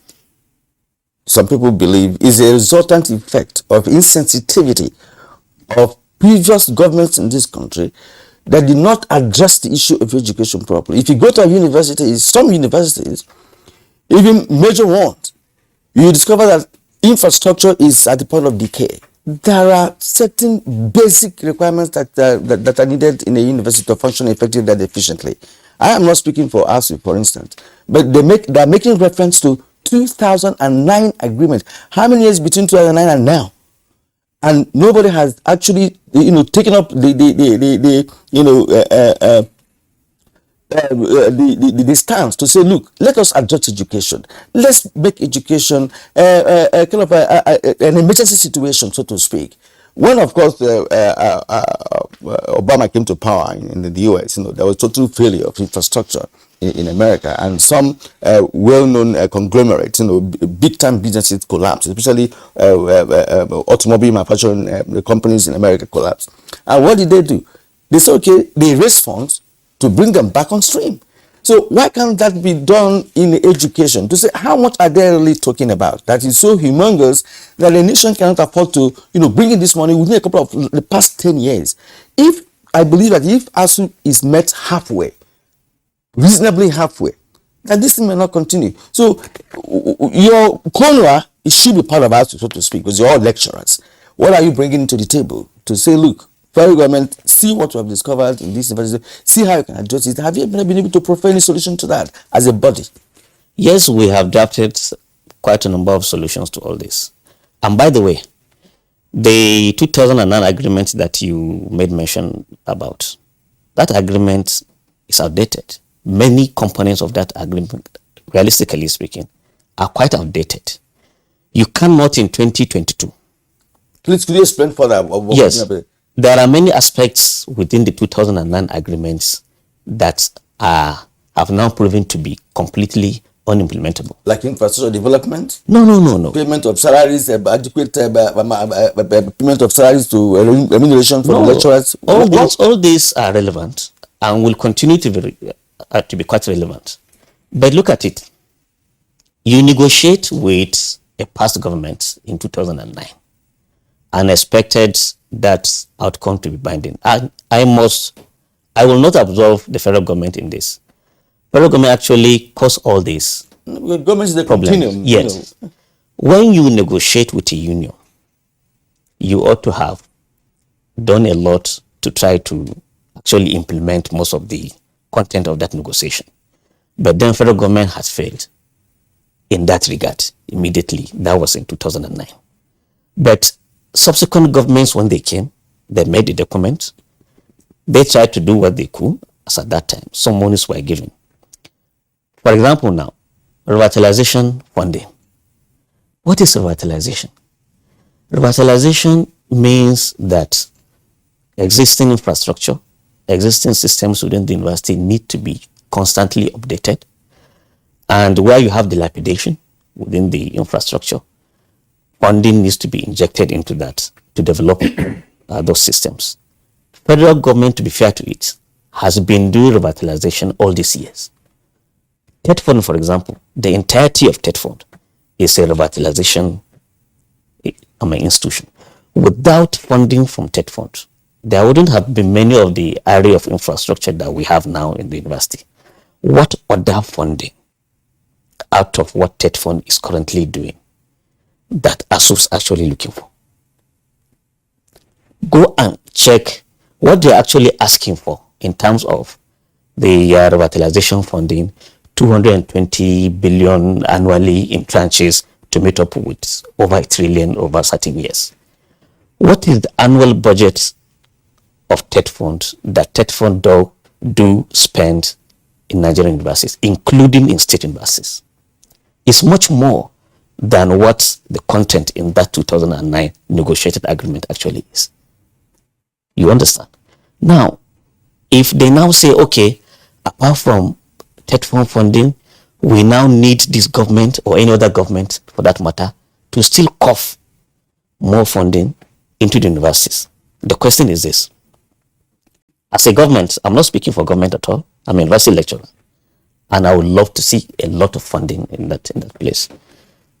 S1: some people believe, is a resultant effect of insensitivity of previous governments in this country that did not address the issue of education properly. If you go to a university, some universities, even major ones, you discover that infrastructure is at the point of decay. There are certain basic requirements that are needed in a university to function effectively and efficiently. I am not speaking for ASU, for instance, but they are making reference to 2009 agreement. How many years between 2009 and now? And nobody has actually, taken up the stance to say, look, let us adjust education. Let's make education kind of an emergency situation, so to speak, When, of course, Obama came to power in the US, there was total failure of infrastructure in America, and some well-known conglomerates, big-time businesses collapsed, especially automobile manufacturing companies in America collapsed. And what did they do? They said, okay, they raised funds to bring them back on stream. So why can't that be done in education? To say, how much are they really talking about? That is so humongous that the nation cannot afford to, bring in this money within a couple of the past 10 years. I believe that if ASU is met halfway, reasonably halfway, that this thing may not continue. So your CONUA, it should be part of ASU, so to speak, because you're all lecturers. What are you bringing to the table to say, look, federal government, see what we have discovered in this university, see how you can address it? Have you been able to proffer any solution to that as a body?
S19: Yes, we have drafted quite a number of solutions to all this. And by the way, the 2009 agreement that you made mention about, that agreement is outdated. Many components of that agreement, realistically speaking, are quite outdated. You cannot in 2022.
S1: Please, could you explain further?
S19: Yes. There are many aspects within the 2009 agreements that have now proven to be completely unimplementable.
S1: Like infrastructure development?
S19: No.
S1: Payment of salaries, adequate payment of salaries to remuneration for the lecturers?
S19: All these are relevant and will continue to be quite relevant. But look at it. You negotiate with a past government in 2009 and expected that outcome to be binding. I will not absolve the federal government in this. Federal government actually caused all this.
S1: The government is the
S19: problems.
S1: continuum.
S19: Yes. When you negotiate with a union, you ought to have done a lot to try to actually implement most of the content of that negotiation. But then federal government has failed in that regard immediately. That was in 2009. But subsequent governments, when they came, they made the document. They tried to do what they could, as at that time. Some monies were given. For example, now, revitalization funding. What is revitalization? Revitalization means that existing infrastructure, existing systems within the university need to be constantly updated. And where you have dilapidation within the infrastructure, funding needs to be injected into that to develop those systems. Federal government, to be fair to it, has been doing revitalization all these years. TED Fund, for example, the entirety of TED Fund is a revitalization institution. Without funding from TED Fund, there wouldn't have been many of the area of infrastructure that we have now in the university. What other funding out of what TED Fund is currently doing that ASU is actually looking for? Go and check what they're actually asking for in terms of the revitalization funding, 220 billion annually in tranches to meet up with over $1 trillion over certain years. What is the annual budget of TED Fund that TED Fund do spend in Nigerian universities, including in state universities? It's much more than what the content in that 2009 negotiated agreement actually is. You understand? Now, if they now say, okay, apart from TED Fund funding, we now need this government or any other government for that matter to still cough more funding into the universities. The question is this. As a government, I'm not speaking for government at all. I'm a university lecturer. And I would love to see a lot of funding in that place.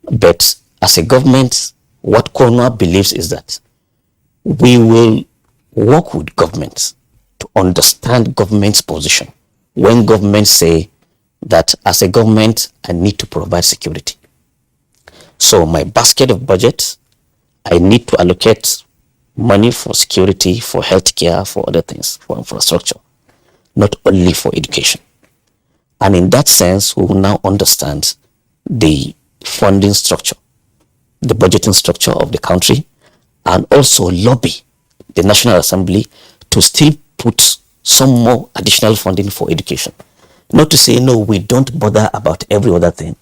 S19: But as a government, what CONUA believes is that we will work with governments to understand government's position when governments say that as a government, I need to provide security. So my basket of budget, I need to allocate money for security, for healthcare, for other things, for infrastructure, not only for education. And in that sense, we will now understand the funding structure, the budgeting structure of the country, and also lobby the National Assembly to still put some more additional funding for education. Not to say, no, we don't bother about every other thing.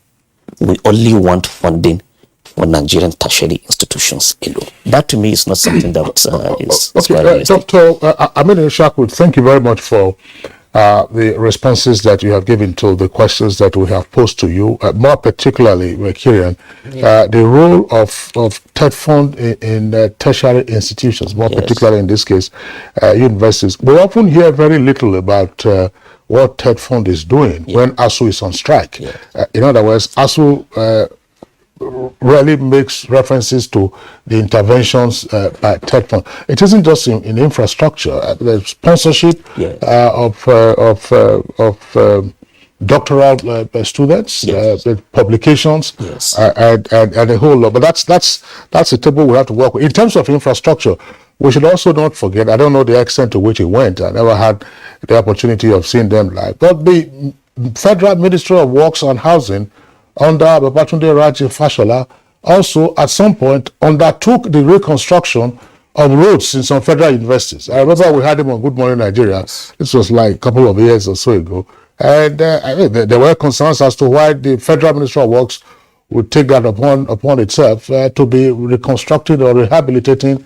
S19: We only want funding for on Nigerian tertiary institutions alone. That to me is not something that is
S3: Okay,
S19: quite realistic.
S3: Dr. Aminu Shakur, thank you very much for the responses that you have given to the questions that we have posed to you, more particularly, Kirian, the role of TED fund in tertiary institutions, more particularly in this case, universities. We often hear very little about what TED fund is doing when ASU is on strike. In other words, ASU rarely makes references to the interventions by TED fund. It isn't just in infrastructure. The sponsorship of doctoral students, the publications, and a whole lot. But that's a table we have to work with. In terms of infrastructure, we should also not forget, I don't know the extent to which it went. I never had the opportunity of seeing them live. But the Federal Ministry of Works and Housing under Babatunde Raji Fashola also at some point undertook the reconstruction of roads in some federal universities. I remember we had him on Good Morning Nigeria. This was like a couple of years or so ago. And I mean, there were concerns as to why the Federal Ministry of Works would take that upon itself to be reconstructing or rehabilitating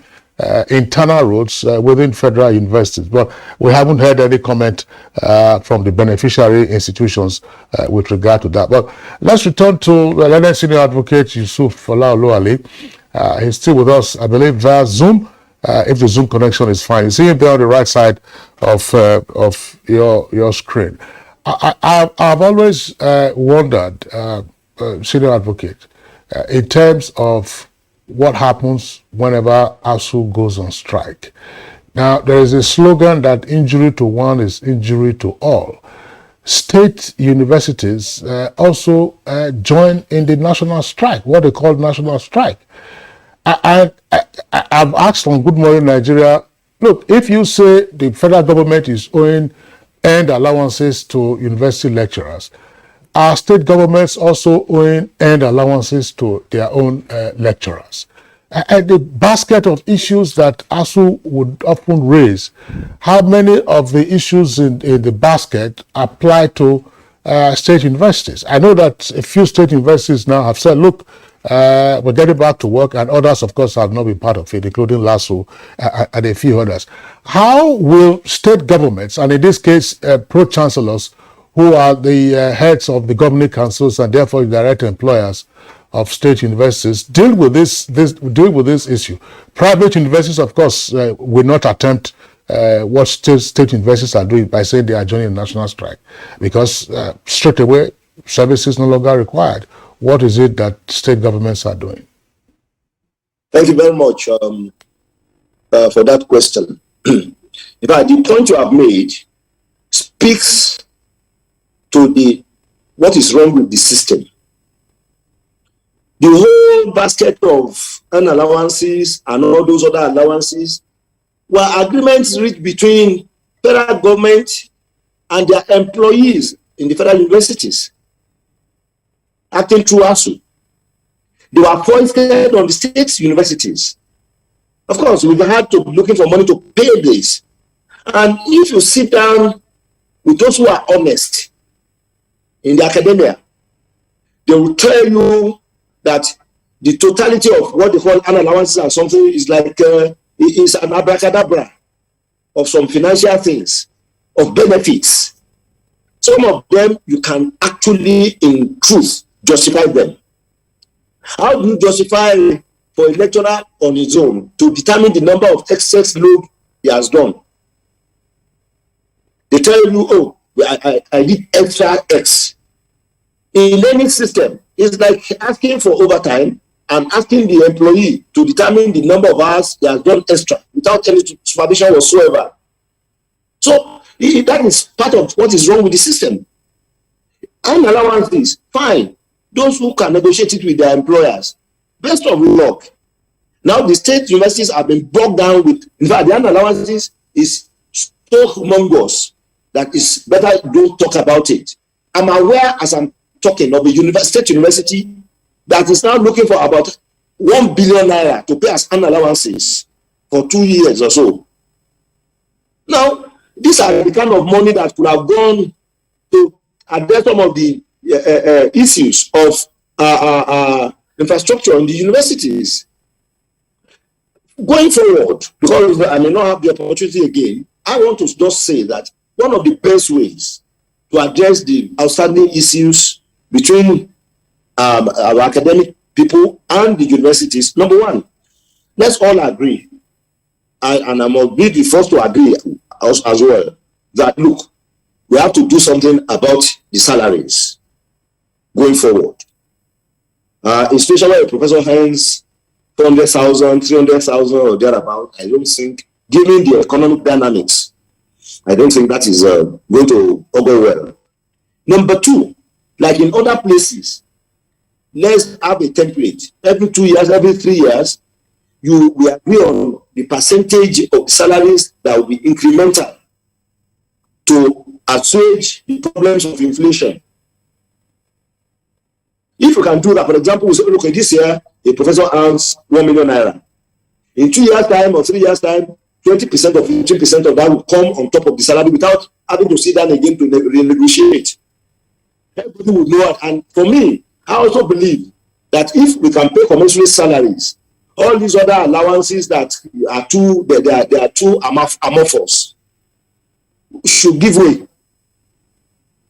S3: internal roads within federal universities. But we haven't heard any comment from the beneficiary institutions with regard to that. But let's return to Learned Senior Advocate Yusuf Olaoluwale. He's still with us, I believe, via Zoom. If the Zoom connection is fine, you see him there on the right side of your screen. I've always wondered, Senior Advocate, in terms of what happens whenever ASU goes on strike. Now, there is a slogan that injury to one is injury to all. State universities also join in the national strike, what they call national strike. I've asked on Good Morning Nigeria, look, if you say the federal government is owing earned allowances to university lecturers, are state governments also owing earned allowances to their own lecturers? And the basket of issues that ASU would often raise, how many of the issues in the basket apply to state universities? I know that a few state universities now have said, look, we're getting back to work, and others, of course, have not been part of it, including LASU and a few others. How will state governments, and in this case, Pro-Chancellors, who are the heads of the governing councils and therefore direct employers of state universities, deal with this issue? Private universities, of course, will not attempt what state universities are doing by saying they are joining a national strike, because straight away service is no longer required. What is it that state governments are doing?
S18: Thank you very much for that question. In fact, the point you have made speaks to what is wrong with the system. The whole basket of allowances and all those other allowances were agreements reached between federal government and their employees in the federal universities, acting through ASU. They were foisted on the state universities. Of course, we've had to be looking for money to pay this. And if you sit down with those who are honest in the academia, they will tell you that the totality of what they call allowances and something is like is an abracadabra of some financial things, of benefits. Some of them you can actually, in truth, justify them. How do you justify for a lecturer on his own to determine the number of excess load he has done? They tell you, oh, I did extra X. In learning system, it's like asking for overtime and asking the employee to determine the number of hours he has done extra without any supervision whatsoever. So that is part of what is wrong with the system. And allowances, fine. Those who can negotiate it with their employers, best of luck. Now the state universities have been bogged down with, in fact, the allowances is so humongous that it's better don't talk about it. I'm aware, as I'm talking, of a state university that is now looking for about 1 billion naira to pay as allowances for 2 years or so. Now, these are the kind of money that could have gone to address some of the issues of infrastructure in the universities. Going forward, because I may not have the opportunity again, I want to just say that one of the best ways to address the outstanding issues between our academic people and the universities, number one, let's all agree, and I must be the first to agree as well, that look, we have to do something about the salaries going forward. Especially when a professor earns 400,000, 300,000 or thereabout, I don't think, given the economic dynamics, I don't think that is going to go well. Number two, like in other places, let's have a template. Every 2 years, every 3 years, we agree on the percentage of salaries that will be incremental to assuage the problems of inflation. If you can do that, for example, we say, look, this year, a professor earns 1 million naira. In 2 years' time or 3 years' time, 20% or 15% of that will come on top of the salary without having to sit down again to renegotiate. Everybody would know it. And for me, I also believe that if we can pay commensurate salaries, all these other allowances that are too amorphous should give way.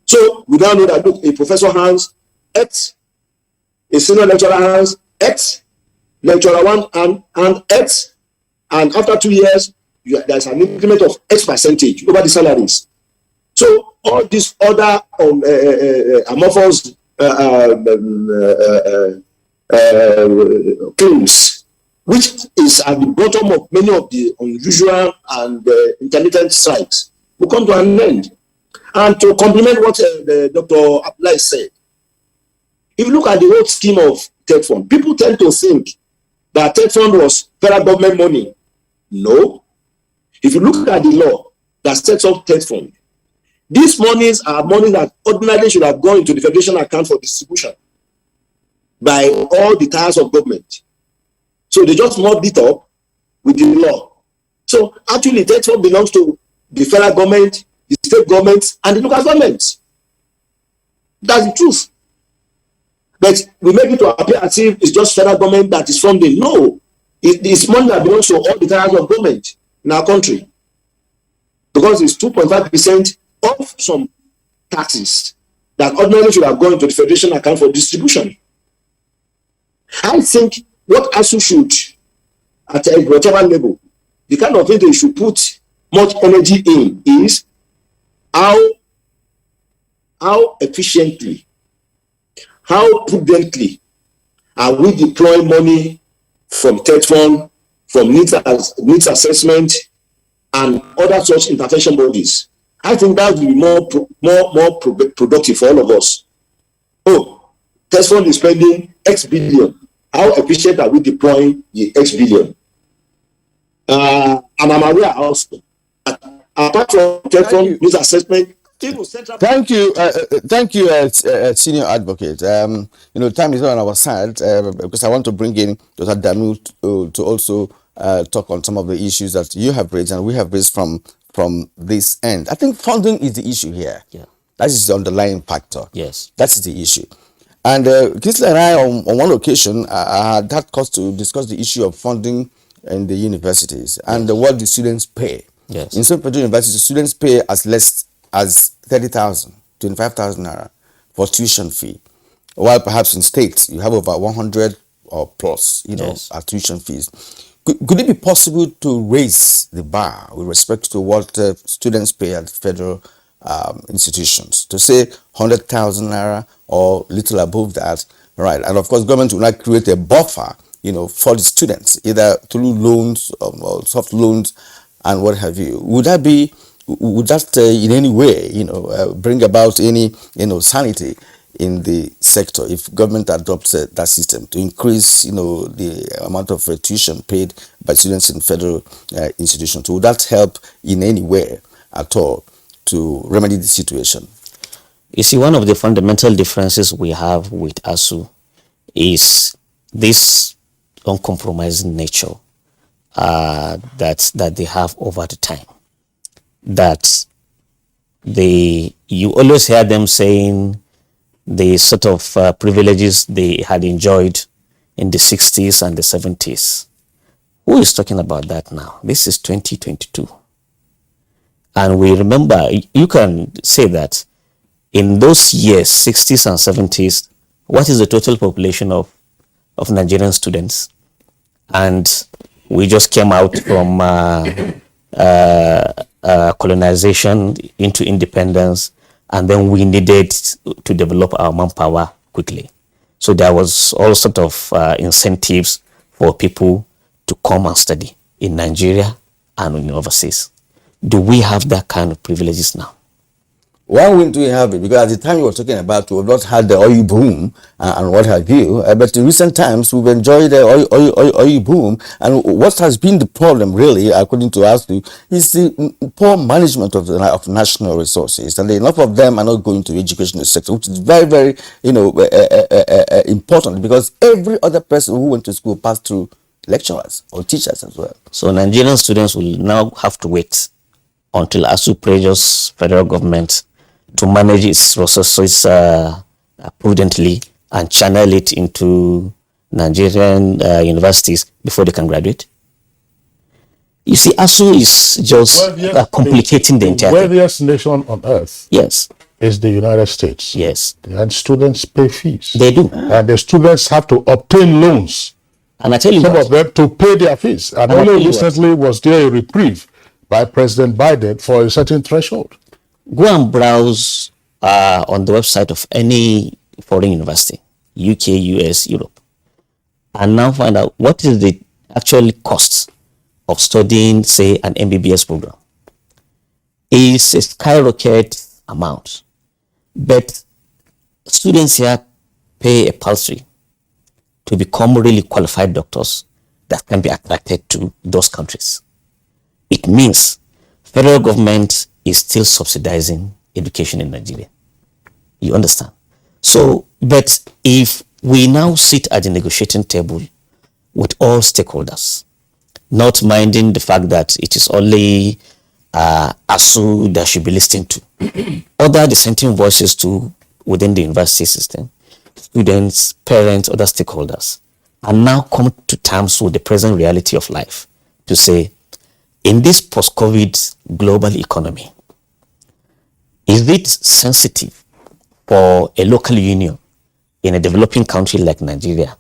S18: So we now know that, look, a professor earns X, a senior lecturer earns X, lecturer one and X, and after 2 years, there's an increment of X percentage over the salaries. So all these other amorphous claims, which is at the bottom of many of the unusual and intermittent strikes, will come to an end. And to complement what Dr. Abdullahi said, if you look at the whole scheme of TED Fund, people tend to think that TED Fund was federal government money. No. If you look at the law that sets up TED Fund, these monies are money that ordinarily should have gone into the Federation account for distribution by all the tiers of government. So they just mopped it up with the law. So actually, TED Fund belongs to the federal government, the state governments, and the local governments. That's the truth. But we make it to appear as if it's just federal government that is funding. No, it's money that belongs to all the tiers of government in our country, because it's 2.5% of some taxes that ordinarily should have gone into the Federation account for distribution. I think what ASU should, at whatever level, the kind of thing they should put much energy in is how efficiently, how prudently are we deploying money from TED Fund, from needs assessment, and other such intervention bodies. I think that will be more productive for all of us. Oh, TED Fund is spending X billion. How efficient are we deploying the X billion? And I'm aware also that apart from TED Fund needs assessment,
S1: Thank you, senior advocate. Time is not on our side because I want to bring in Dr. Danu to also talk on some of the issues that you have raised and we have raised from this end. I think funding is the issue here.
S19: Yeah,
S1: that is the underlying factor.
S19: Yes,
S1: that is the issue. And Kingsley and I, on one occasion, I had that cause to discuss the issue of funding in the universities and what the students pay.
S19: Yes,
S1: in some federal universities, students pay as less as 30,000, 25,000 naira for tuition fee, while perhaps in states you have over 100 or plus,
S19: Yes.
S1: as tuition fees. Could it be possible to raise the bar with respect to what students pay at federal institutions, to say 100,000 naira or little above that, right? And of course, government will not create a buffer, for the students, either through loans or soft loans and what have you. Would that in any way, bring about any, sanity in the sector if government adopts that system to increase, the amount of tuition paid by students in federal institutions? Would that help in any way at all to remedy the situation?
S19: You see, one of the fundamental differences we have with ASU is this uncompromising nature that they have over the time. That you always hear them saying the sort of privileges they had enjoyed in the 60s and the 70s. Who is talking about that now? This is 2022. And we remember, you can say that in those years, 60s and 70s, what is the total population of Nigerian students? And we just came out from colonization into independence, and then we needed to develop our manpower quickly. So there was all sort of incentives for people to come and study in Nigeria and in overseas. Do we have that kind of privileges now?
S1: Why wouldn't we have it? Because at the time you were talking about, we've not had the oil boom and what have you. But in recent times, we've enjoyed the oil boom. And what has been the problem, really, according to us, is the poor management of national resources. And enough of them are not going to the educational sector, which is very, very, important, because every other person who went to school passed through lecturers or teachers as well.
S19: So Nigerian students will now have to wait until ASU pressures federal government to manage its resources prudently and channel it into Nigerian universities before they can graduate. You see, ASU is just complicating the entire
S3: thing. The wealthiest nation on earth,
S19: yes,
S3: is the United States.
S19: Yes.
S3: And students pay fees.
S19: They do.
S3: And the students have to obtain loans.
S19: And I tell you,
S3: some of them to pay their fees. And only recently was there a reprieve by President Biden for a certain threshold.
S19: Go and browse on the website of any foreign university, UK, US, Europe, and now find out what is the actual cost of studying, say, an MBBS program. It's a skyrocket amount, but students here pay a paltry to become really qualified doctors that can be attracted to those countries. It means federal government is still subsidizing education in Nigeria. You understand? So, but if we now sit at the negotiating table with all stakeholders, not minding the fact that it is only ASU that should be listened to, other dissenting voices too within the university system, students, parents, other stakeholders, and now come to terms with the present reality of life to say, in this post-COVID global economy, is it sensitive for a local union in a developing country like Nigeria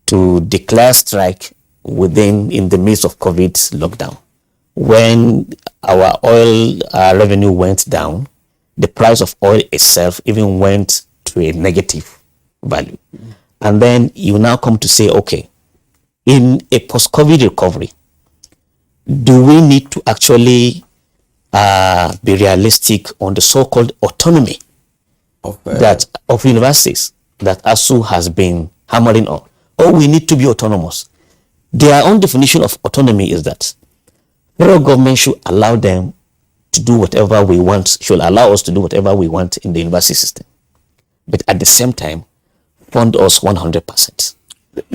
S19: to declare strike in the midst of COVID lockdown? When our oil revenue went down, the price of oil itself even went to a negative value. And then you now come to say, okay, in a post-COVID recovery, do we need to actually be realistic on the so-called autonomy of universities that ASU has been hammering on? Or we need to be autonomous? Their own definition of autonomy is that federal government should allow them to do whatever we want, should allow us to do whatever we want in the university system, but at the same time fund us 100%.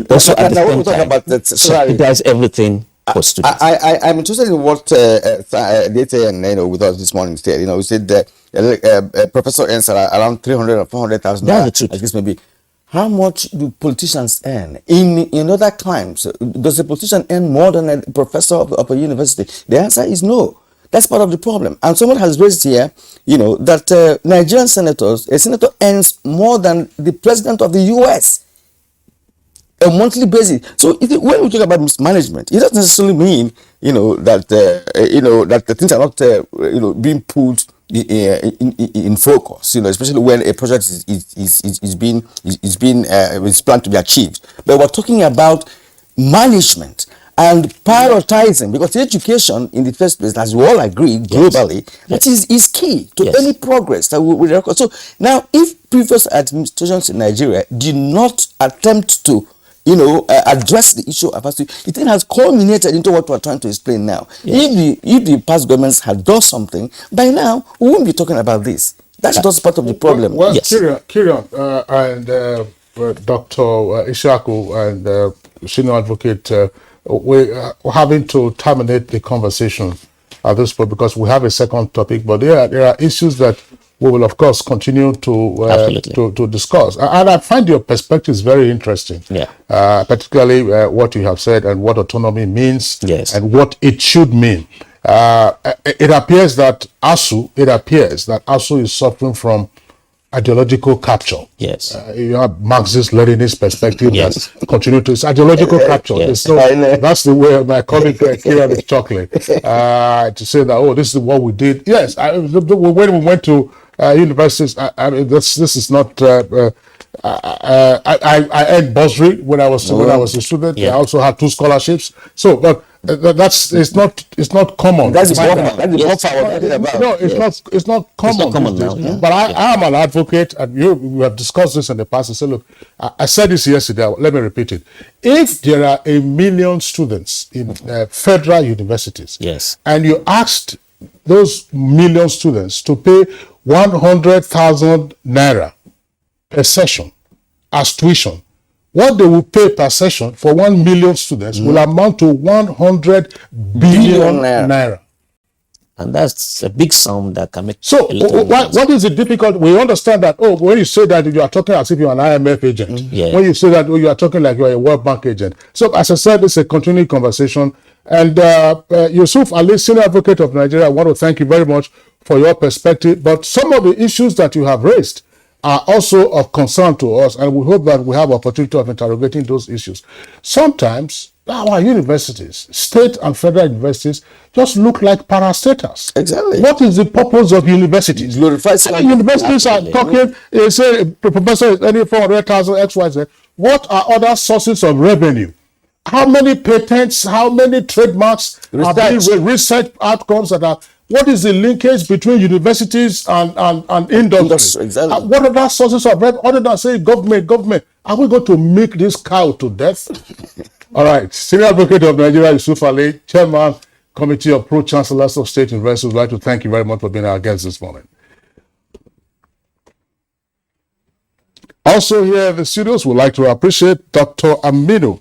S19: Also at the same time subsidize everything for students.
S1: I'm interested in what data with us this morning said. We said that Professor earns around 300 or 400,000.
S19: That's the truth.
S1: I guess maybe. How much do politicians earn in other climes? Does a politician earn more than a professor of a university? The answer is no. That's part of the problem. And someone has raised here, that Nigerian senators, a senator earns more than the president of the US. A monthly basis. So when we talk about mismanagement, it doesn't necessarily mean that the things are not being put in focus. Especially when a project is planned to be achieved. But we're talking about management and prioritizing, because education in the first place, as we all agree globally, that is key to any progress that we record. So now, if previous administrations in Nigeria did not attempt to address the issue of ASU, it has culminated into what we're trying to explain now. Yes. If the past governments had done something, by now we wouldn't be talking about this. That's just part of the problem.
S3: Well, yes. Kirian and Dr. Ishaku and senior advocate, we're having to terminate the conversation at this point because we have a second topic, but there are issues that we will of course continue to discuss. And I find your perspectives very interesting.
S19: Yeah.
S3: Particularly what you have said and what autonomy means,
S19: yes,
S3: and what it should mean. It appears that ASU is suffering from ideological capture.
S19: Yes.
S3: You have Marxist Leninist perspective
S19: yes,
S3: that continue to, it's ideological capture.
S19: Yes.
S3: That's the way my colleague Kieran is chuckling to say that, oh, this is what we did. Yes, when we went to universities, I mean, this is not. I earned bursary when I was a student.
S19: Yeah.
S3: I also had 2 scholarships. So, but it's not common.
S1: That's the buffer I was talking about.
S3: No, it's not common.
S19: It's not common now. Yeah.
S3: But I am an advocate, and we have discussed this in the past. I said, look, I said this yesterday. Let me repeat it. If there are 1 million students in federal universities,
S19: yes,
S3: and you asked those million students to pay 100,000 naira per session as tuition, what they will pay per session for 1 million students will amount to 100 billion naira.
S19: And that's a big sum that can make.
S3: So what is the difficult? We understand that, when you say that, you are talking as if you're an IMF agent.
S19: Yeah.
S3: When you say that, you are talking like you're a World Bank agent. So as I said, it's a continuing conversation. And Yusuf Ali, Senior Advocate of Nigeria, I want to thank you very much for your perspective. But some of the issues that you have raised are also of concern to us, and we hope that we have opportunity of interrogating those issues. Sometimes our universities, state and federal universities, just look like parastatals.
S1: Exactly.
S3: What is the purpose of universities? Universities are talking, they say, professor is earning 400,000 XYZ. What are other sources of revenue? How many patents, how many trademarks are being research outcomes that are, what is the linkage between universities and industry?
S1: Exactly.
S3: What are the sources of revenue? Other than saying government, are we going to milk this cow to death? All right. Senior Advocate of Nigeria, Yusuf Ali, Chairman, Committee of Pro-Chancellors of State Universities, would like to thank you very much for being our guest this morning. Also here in the studios, we'd like to appreciate Dr. Aminu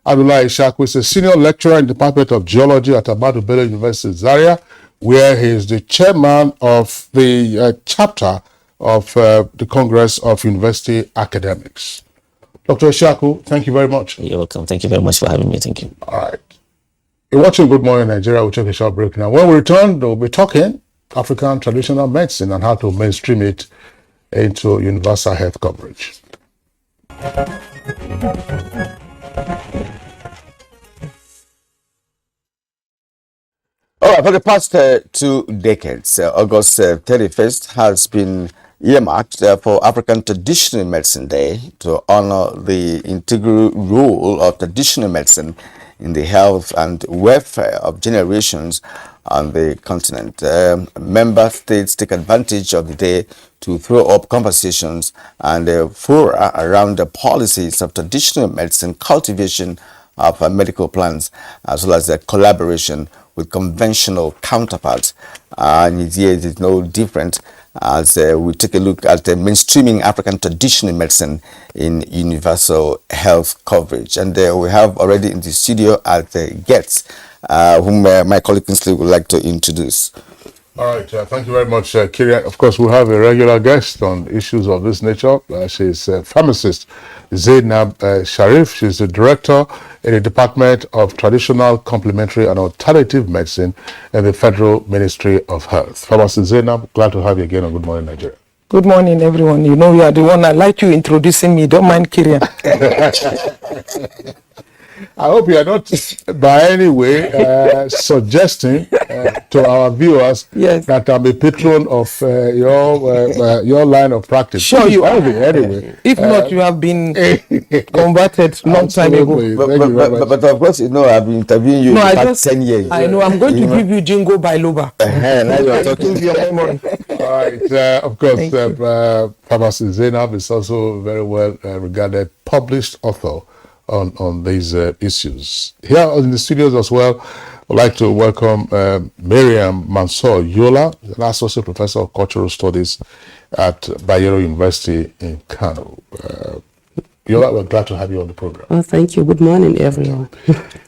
S3: Abdullah Ishaq, who is a senior lecturer in the Department of Geology at Ahmadu Bello University, Zaria, where he is the chairman of the chapter of the Congress of University Academics. Dr. Ishaku, thank you very much.
S19: You're welcome. Thank you very much for having me. Thank you.
S3: All right. You're watching Good Morning Nigeria. We'll take a short break now. When we return, we'll be talking African traditional medicine and how to mainstream it into universal health coverage.
S1: All right, for the past 2 decades, August 31st has been earmarked for African Traditional Medicine Day to honor the integral role of traditional medicine in the health and welfare of generations on the continent. Member states take advantage of the day to throw up conversations and fora around the policies of traditional medicine, cultivation of medical plants, as well as the collaboration with conventional counterparts. And it is no different as we take a look at the mainstreaming African traditional medicine in universal health coverage. And we have already in the studio at the guests, whom my colleague Kinsley would like to introduce.
S3: All right, thank you very much, Kyria. Of course, we'll have a regular guest on issues of this nature. She's a pharmacist, Zainab Sharif. She's the director in the Department of Traditional, Complementary and Alternative Medicine in the Federal Ministry of Health. Pharmacist Zainab, glad to have you again on Good Morning Nigeria.
S20: Good morning, everyone. You know, you are the one. I like you introducing me. Don't mind, Kyria.
S3: I hope you are not by any way suggesting to our viewers that I'm a patron of your line of practice.
S20: Sure you are.
S3: Anyway.
S20: If not, you have been converted long time ago.
S1: But of course, you know, I've been interviewing you for the past 10 years.
S20: I know. I'm going to give you Jingo by Loba.
S1: Now you are talking.
S3: All right. Of course, Pharmacist Zainab is also very well regarded published author on these issues. Here in the studios as well, I'd like to welcome Miriam Mansour Yola, an associate professor of cultural studies at Bayero University in Kano. Yola, we're glad to have you on the program.
S21: Oh, thank you. Good morning, everyone.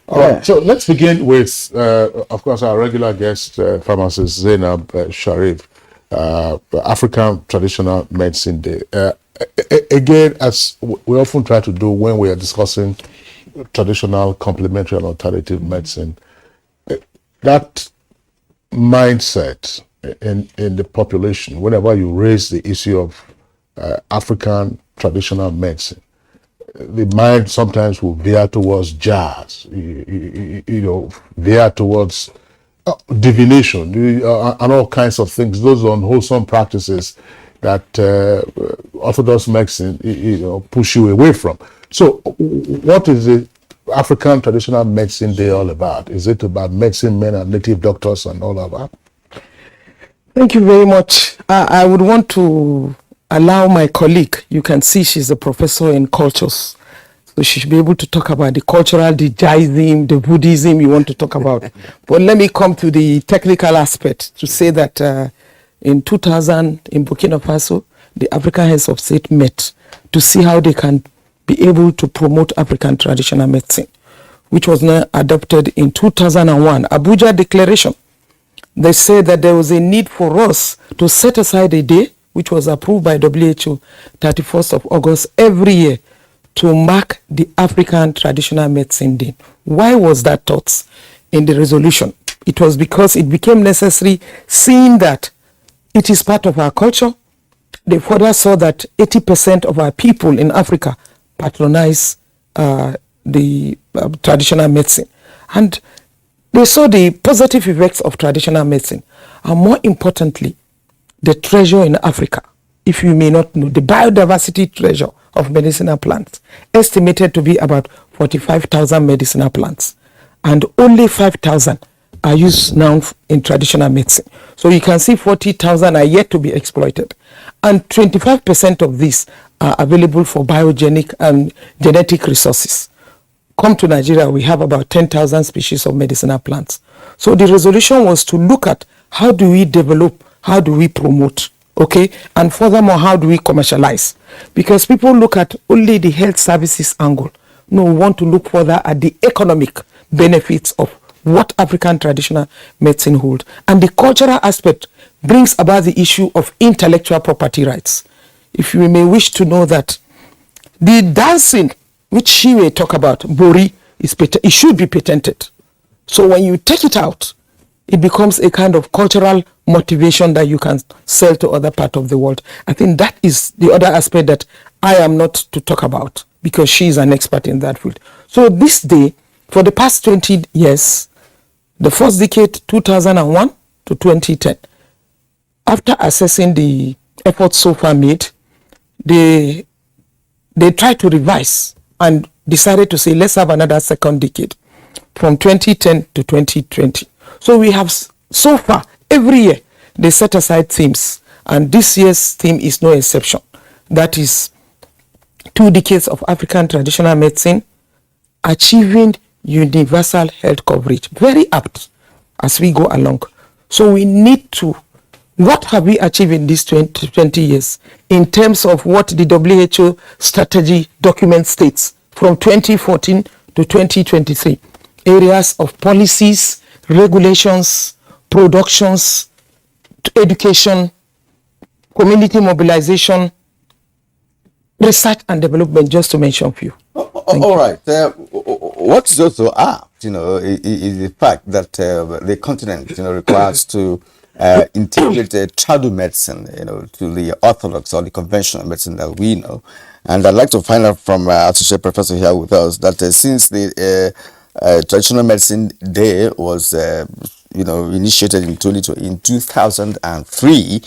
S3: All right, so let's begin with, of course, our regular guest, pharmacist Zainab Sharif. African Traditional Medicine Day. Again, as we often try to do when we are discussing traditional, complementary, and alternative medicine, that mindset in the population, whenever you raise the issue of African traditional medicine, the mind sometimes will veer towards jazz, veer towards divination and all kinds of things, those unwholesome practices that Orthodox medicine push you away from. So what is the African Traditional Medicine Day all about? Is it about medicine men and native doctors and all of that?
S20: Thank you very much. I would want to allow my colleague, you can see she's a professor in cultures, so she should be able to talk about the cultural, the Jaism, the Buddhism you want to talk about. But let me come to the technical aspect to say that in 2000 in Burkina Faso, the African heads of state met to see how they can be able to promote African traditional medicine, which was now adopted in 2001, Abuja Declaration. They said that there was a need for us to set aside a day, which was approved by WHO, 31st of August every year, to mark the African Traditional Medicine Day. Why was that thought in the resolution? It was because it became necessary, seeing that it is part of our culture. They further saw that 80% of our people in Africa patronize the traditional medicine. And they saw the positive effects of traditional medicine. And more importantly, the treasure in Africa, if you may not know, the biodiversity treasure of medicinal plants, estimated to be about 45,000 medicinal plants. And only 5,000 are used now in traditional medicine. So you can see 40,000 are yet to be exploited. And 25% of these are available for biogenic and genetic resources. Come to Nigeria, we have about 10,000 species of medicinal plants. So the resolution was to look at how do we develop, how do we promote, okay? And furthermore, how do we commercialize? Because people look at only the health services angle. No, we want to look further at the economic benefits of what African traditional medicine holds. And the cultural aspect brings about the issue of intellectual property rights. If you may wish to know that the dancing, which she may talk about, Bori, it should be patented. So when you take it out, it becomes a kind of cultural motivation that you can sell to other parts of the world. I think that is the other aspect that I am not to talk about, because she is an expert in that field. So this day, for the past 20 years, the first decade, 2001 to 2010, after assessing the efforts so far made, they tried to revise and decided to say, let's have another second decade from 2010 to 2020. So we have so far, every year, they set aside themes, and this year's theme is no exception. That is 2 decades of African traditional medicine, achieving universal health coverage. Very apt as we go along. So we need to, what have we achieved in these 20 years in terms of what the WHO strategy document states from 2014 to 2023? Areas of policies, regulations, productions, education, community mobilization, research and development, just to mention a few.
S1: All right. What's also apt, is the fact that the continent, requires to integrate tradu medicine, to the orthodox or the conventional medicine that we know. And I'd like to find out from Associate Professor here with us that since the Traditional Medicine Day was, initiated in 2003,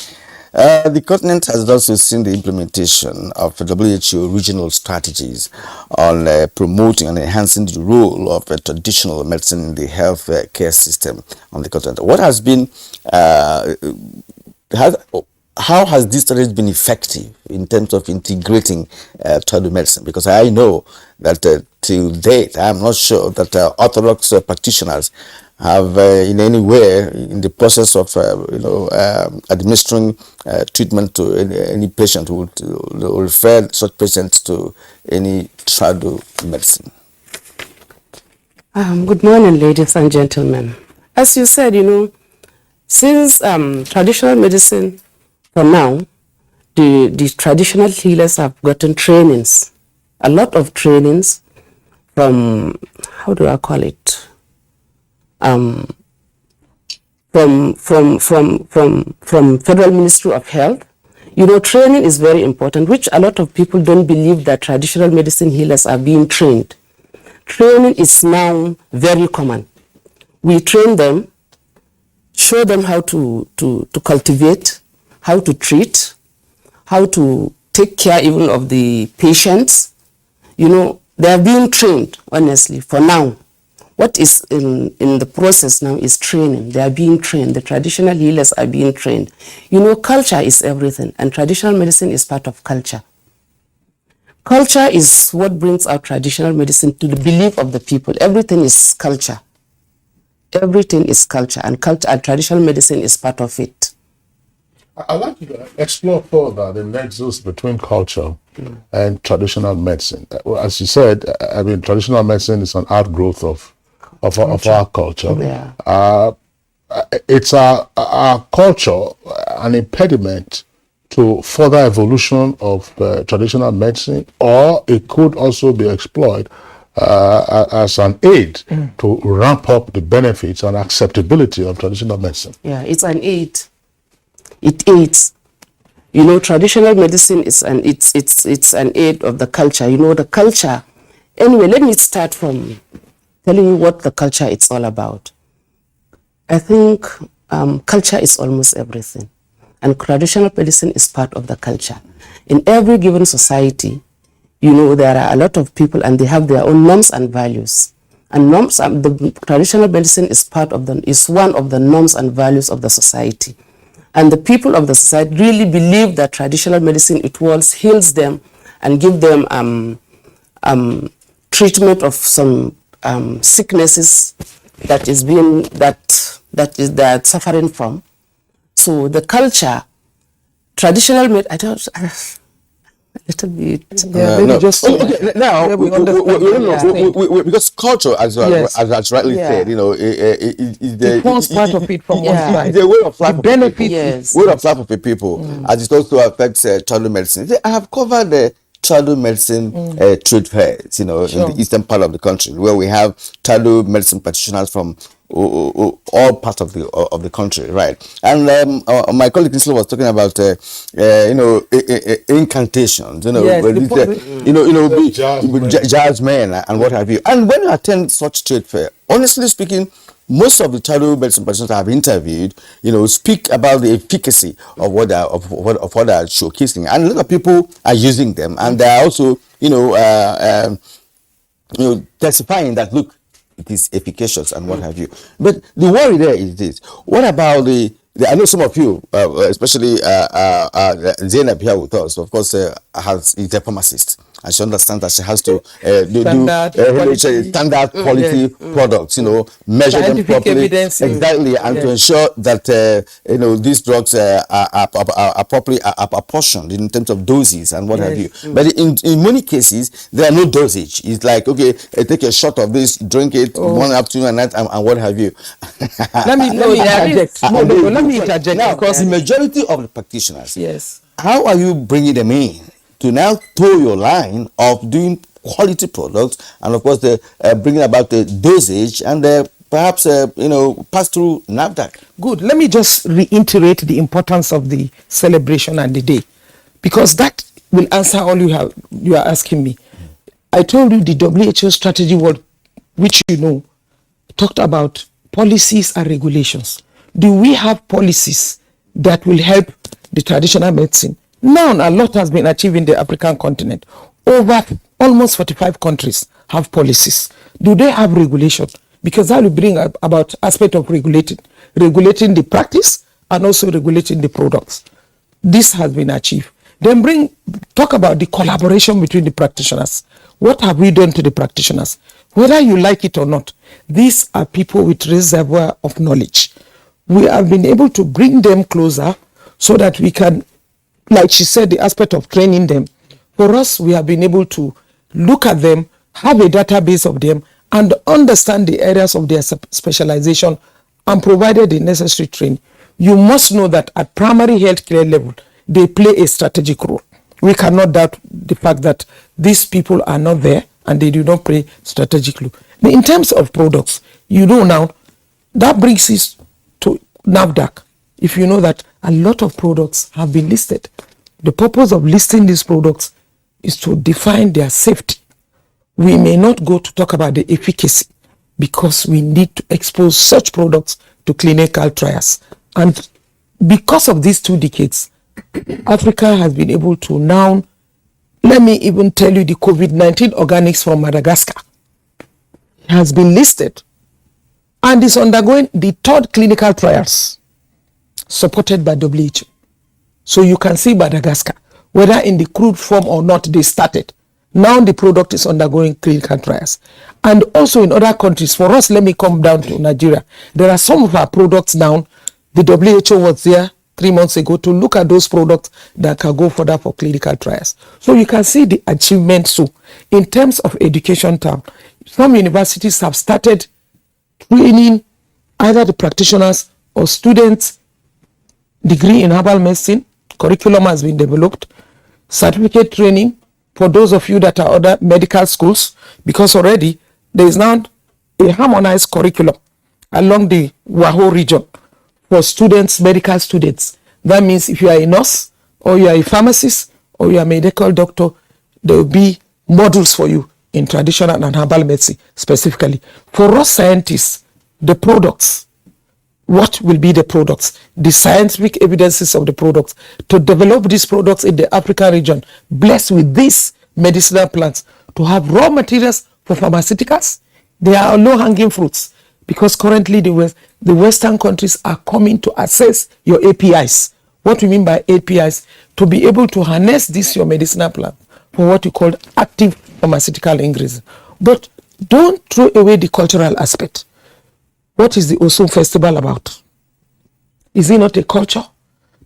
S1: the continent has also seen the implementation of WHO regional strategies on promoting and enhancing the role of traditional medicine in the health care system on the continent. What has been, how has this strategy been effective in terms of integrating tradu medicine? Because I know that till date, I'm not sure that orthodox practitioners have in any way in the process of administering treatment to any patient who will refer such patients to any tradu medicine.
S21: Good morning, ladies and gentlemen. As you said, since traditional medicine for now, the traditional healers have gotten trainings, a lot of trainings from, how do I call it? From Federal Ministry of Health. You know, training is very important, which a lot of people don't believe that traditional medicine healers are being trained. Training is now very common. We train them, show them how to cultivate, how to treat, how to take care even of the patients. You know, they are being trained, honestly, for now. What is in the process now is training. They are being trained. The traditional healers are being trained. You know, culture is everything, and traditional medicine is part of culture. Culture is what brings out traditional medicine to the belief of the people. Everything is culture. Everything is culture, and traditional medicine is part of it.
S3: I'd like you to explore further the nexus between culture and traditional medicine. As you said, I mean, traditional medicine is an outgrowth of our culture.
S21: Yeah.
S3: It's our culture an impediment to further evolution of traditional medicine, or it could also be exploited as an aid to ramp up the benefits and acceptability of traditional medicine.
S21: Yeah, it's an aid. It aids. You know, traditional medicine is it's an aid of the culture. You know, the culture. Anyway, let me start from telling you what the culture is all about. I think culture is almost everything, and traditional medicine is part of the culture. In every given society, you know, there are a lot of people, and they have their own norms and values. And norms, the traditional medicine is one of the norms and values of the society. And the people of the society really believe that traditional medicine, heals them and give them treatment of some sicknesses that they're suffering from. So the culture, traditional medicine, a little bit.
S1: Because culture, as rightly said, you know,
S20: it forms part of it from one side.
S1: The way of life,
S21: way
S1: of life of the people, as it also affects traditional medicine. I have covered the traditional medicine trade fairs, you know, in the eastern part of the country, where we have traditional medicine practitioners from all parts of the country, right? And my colleague Kinsley was talking about you know, incantations, you know, jazz men and what have you. And when you attend such trade fair, honestly speaking, most of the traditional medicine practitioners I have interviewed, you know, speak about the efficacy of what they are showcasing, and a lot of people are using them, and they are also, you know, testifying that, look, it is efficacious and what have you. But the worry there is this: what about I know some of you, especially Zainab here with us, of course, is a pharmacist, and she understands that she has to standard quality products, you know, measure them properly, exactly, and to ensure that you know, these drugs are properly apportioned in terms of doses and what have you. But in many cases, there are no dosage. It's like, okay, take a shot of this, drink it one afternoon and night, and what have you.
S20: Let me interject
S1: now, because the majority of the practitioners, how are you bringing them in to now toe your line of doing quality products, and of course bringing about the dosage and perhaps you know, pass through NAFDAC?
S20: Good. Let me just reiterate the importance of the celebration and the day, because that will answer all you are asking me. I told you the WHO strategy word, which you know, talked about policies and regulations. Do we have policies that will help the traditional medicine? None. A lot has been achieved in the African continent. Over almost 45 countries have policies. Do they have regulation? Because that will bring about aspect of regulating the practice and also regulating the products. This has been achieved. Then talk about the collaboration between the practitioners. What have we done to the practitioners? Whether you like it or not, these are people with reservoir of knowledge. We have been able to bring them closer so that we can, like she said, the aspect of training them. For us, we have been able to look at them, have a database of them, and understand the areas of their specialization, and provided the necessary training. you must know that at primary healthcare level, they play a strategic role. We cannot doubt the fact that these people are not there and they do not play strategically. In terms of products, you know now, that brings us to NAFDAC. If you know that a lot of products have been listed, the purpose of listing these products is to define their safety. We may not go to talk about the efficacy because we need to expose such products to clinical trials. And because of these 2 decades, Africa has been able to now, let me even tell you, the COVID-19 organics from Madagascar has been listed and is undergoing the 3rd clinical trials supported by WHO. So you can see Madagascar, whether in the crude form or not, they started. Now the product is undergoing clinical trials. And also in other countries, for us, let me come down to Nigeria. There are some of our products now, the WHO was there 3 months ago to look at those products that can go further for clinical trials. So you can see the achievement. So in terms of education term, some universities have started training either the practitioners or students. Degree in herbal medicine, curriculum has been developed, certificate training for those of you that are other medical schools, because already there is now a harmonized curriculum along the Wahoo region for students, medical students. That means if you are a nurse or you are a pharmacist or you are a medical doctor, there will be modules for you in traditional and herbal medicine specifically. For us scientists, the products, what will be the products, the scientific evidences of the products, to develop these products in the African region, blessed with these medicinal plants, to have raw materials for pharmaceuticals. They are low-hanging fruits because currently the Western countries are coming to assess your APIs. What we mean by APIs, to be able to harness this your medicinal plant for what you call active pharmaceutical ingredients. But don't throw away the cultural aspect. What is the Osun Festival about? Is it not a culture?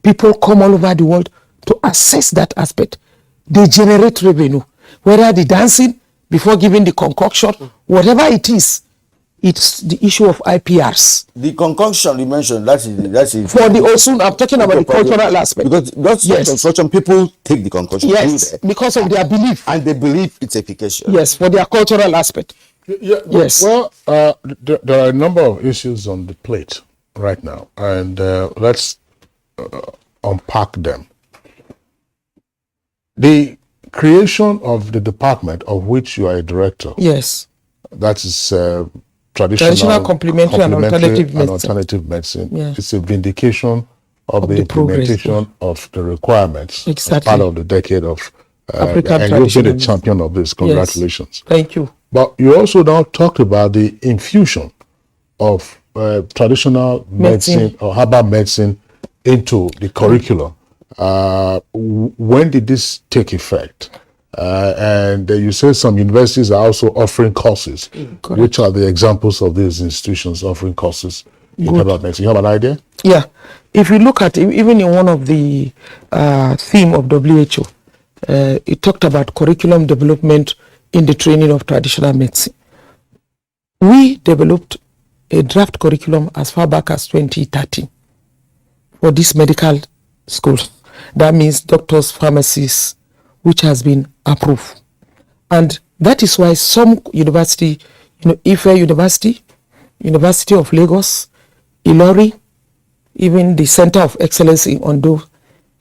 S20: People come all over the world to assess that aspect. They generate revenue. Whether the dancing, before giving the concoction, whatever it is, it's the issue of IPRs.
S1: The concoction you mentioned, that is
S20: for the Osun. I'm talking about the cultural aspect.
S1: Because that's concoction, people take the concoction.
S20: Yes, because of their belief.
S1: And they believe it's efficacious.
S20: Yes, for their cultural aspect.
S3: Yeah,
S20: yes.
S3: Well, there are a number of issues on the plate right now, and let's unpack them. The creation of the department of which you are a director.
S20: Yes.
S3: That is traditional
S20: complementary and alternative
S3: medicine.
S20: Yeah.
S3: It's a vindication of the implementation of the requirements.
S20: Exactly.
S3: As part of the decade of
S20: African
S3: and you've been a champion of this. Congratulations.
S20: Yes. Thank you.
S3: But you also now talked about the infusion of traditional medicine or herbal medicine into the curriculum. When did this take effect? And you said some universities are also offering courses.
S20: Correct.
S3: Which are the examples of these institutions offering courses in herbal medicine? You have an idea?
S20: Yeah. If you look at even in one of the theme of WHO, it talked about curriculum development in the training of traditional medicine. We developed a draft curriculum as far back as 2013 for these medical schools. That means doctors, pharmacists, which has been approved. And that is why some university, Ife University, University of Lagos, Ilori, even the Center of Excellence in Ondo,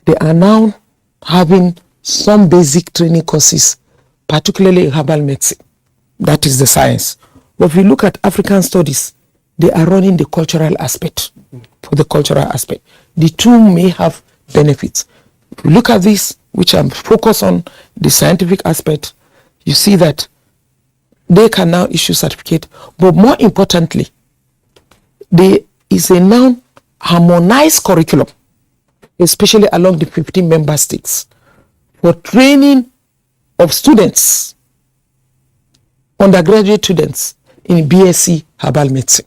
S20: they are now having some basic training courses, particularly in herbal medicine. That is the science. But if you look at African studies, they are running the cultural aspect. For the cultural aspect, the two may have benefits. If you look at this, which I'm focused on the scientific aspect, you see that they can now issue certificate. But more importantly, there is a now harmonized curriculum, especially along the 15 member states, for training of students, undergraduate students in BSc herbal medicine.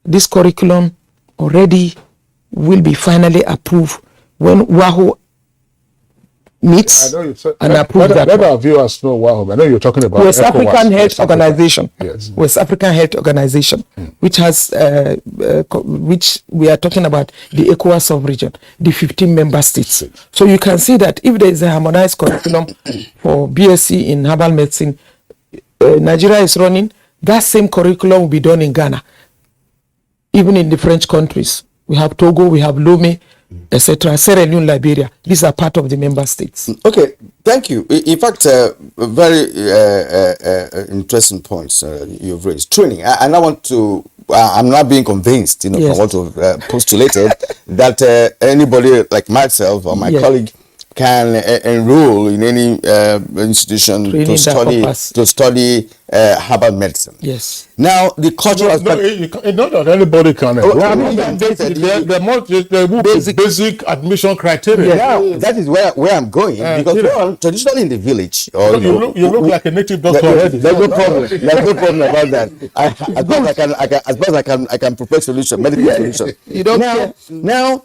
S20: This curriculum already will be finally approved when WAHO meets and approves that.
S3: Let our viewers know what I know you're talking about.
S20: West African Health Organization.
S3: Yes.
S20: West African Health Organization, which has, which we are talking about the ECOWAS sub-region, the 15 member states. So you can see that if there is a harmonized curriculum for BSc in herbal medicine, Nigeria is running, that same curriculum will be done in Ghana, even in the French countries. We have Togo, we have Lomé, etc. Sierra Leone, Liberia. These are part of the member states.
S1: Okay, thank you. In fact, very interesting points you've raised. Training, and I want to. I'm not being convinced, from what you've postulated, that anybody like myself or my colleague can enroll in any institution to study herbal medicine.
S20: Yes.
S1: Now the cultural
S3: aspect. Not that anybody can enroll. There will be basic admission criteria.
S1: Yeah, that is where I'm going, because traditionally in the village, or
S3: you look like a native doctor already.
S1: There's no problem. There's no problem about that. As far as I can prepare solution, medical solution.
S20: You don't care.
S1: Now.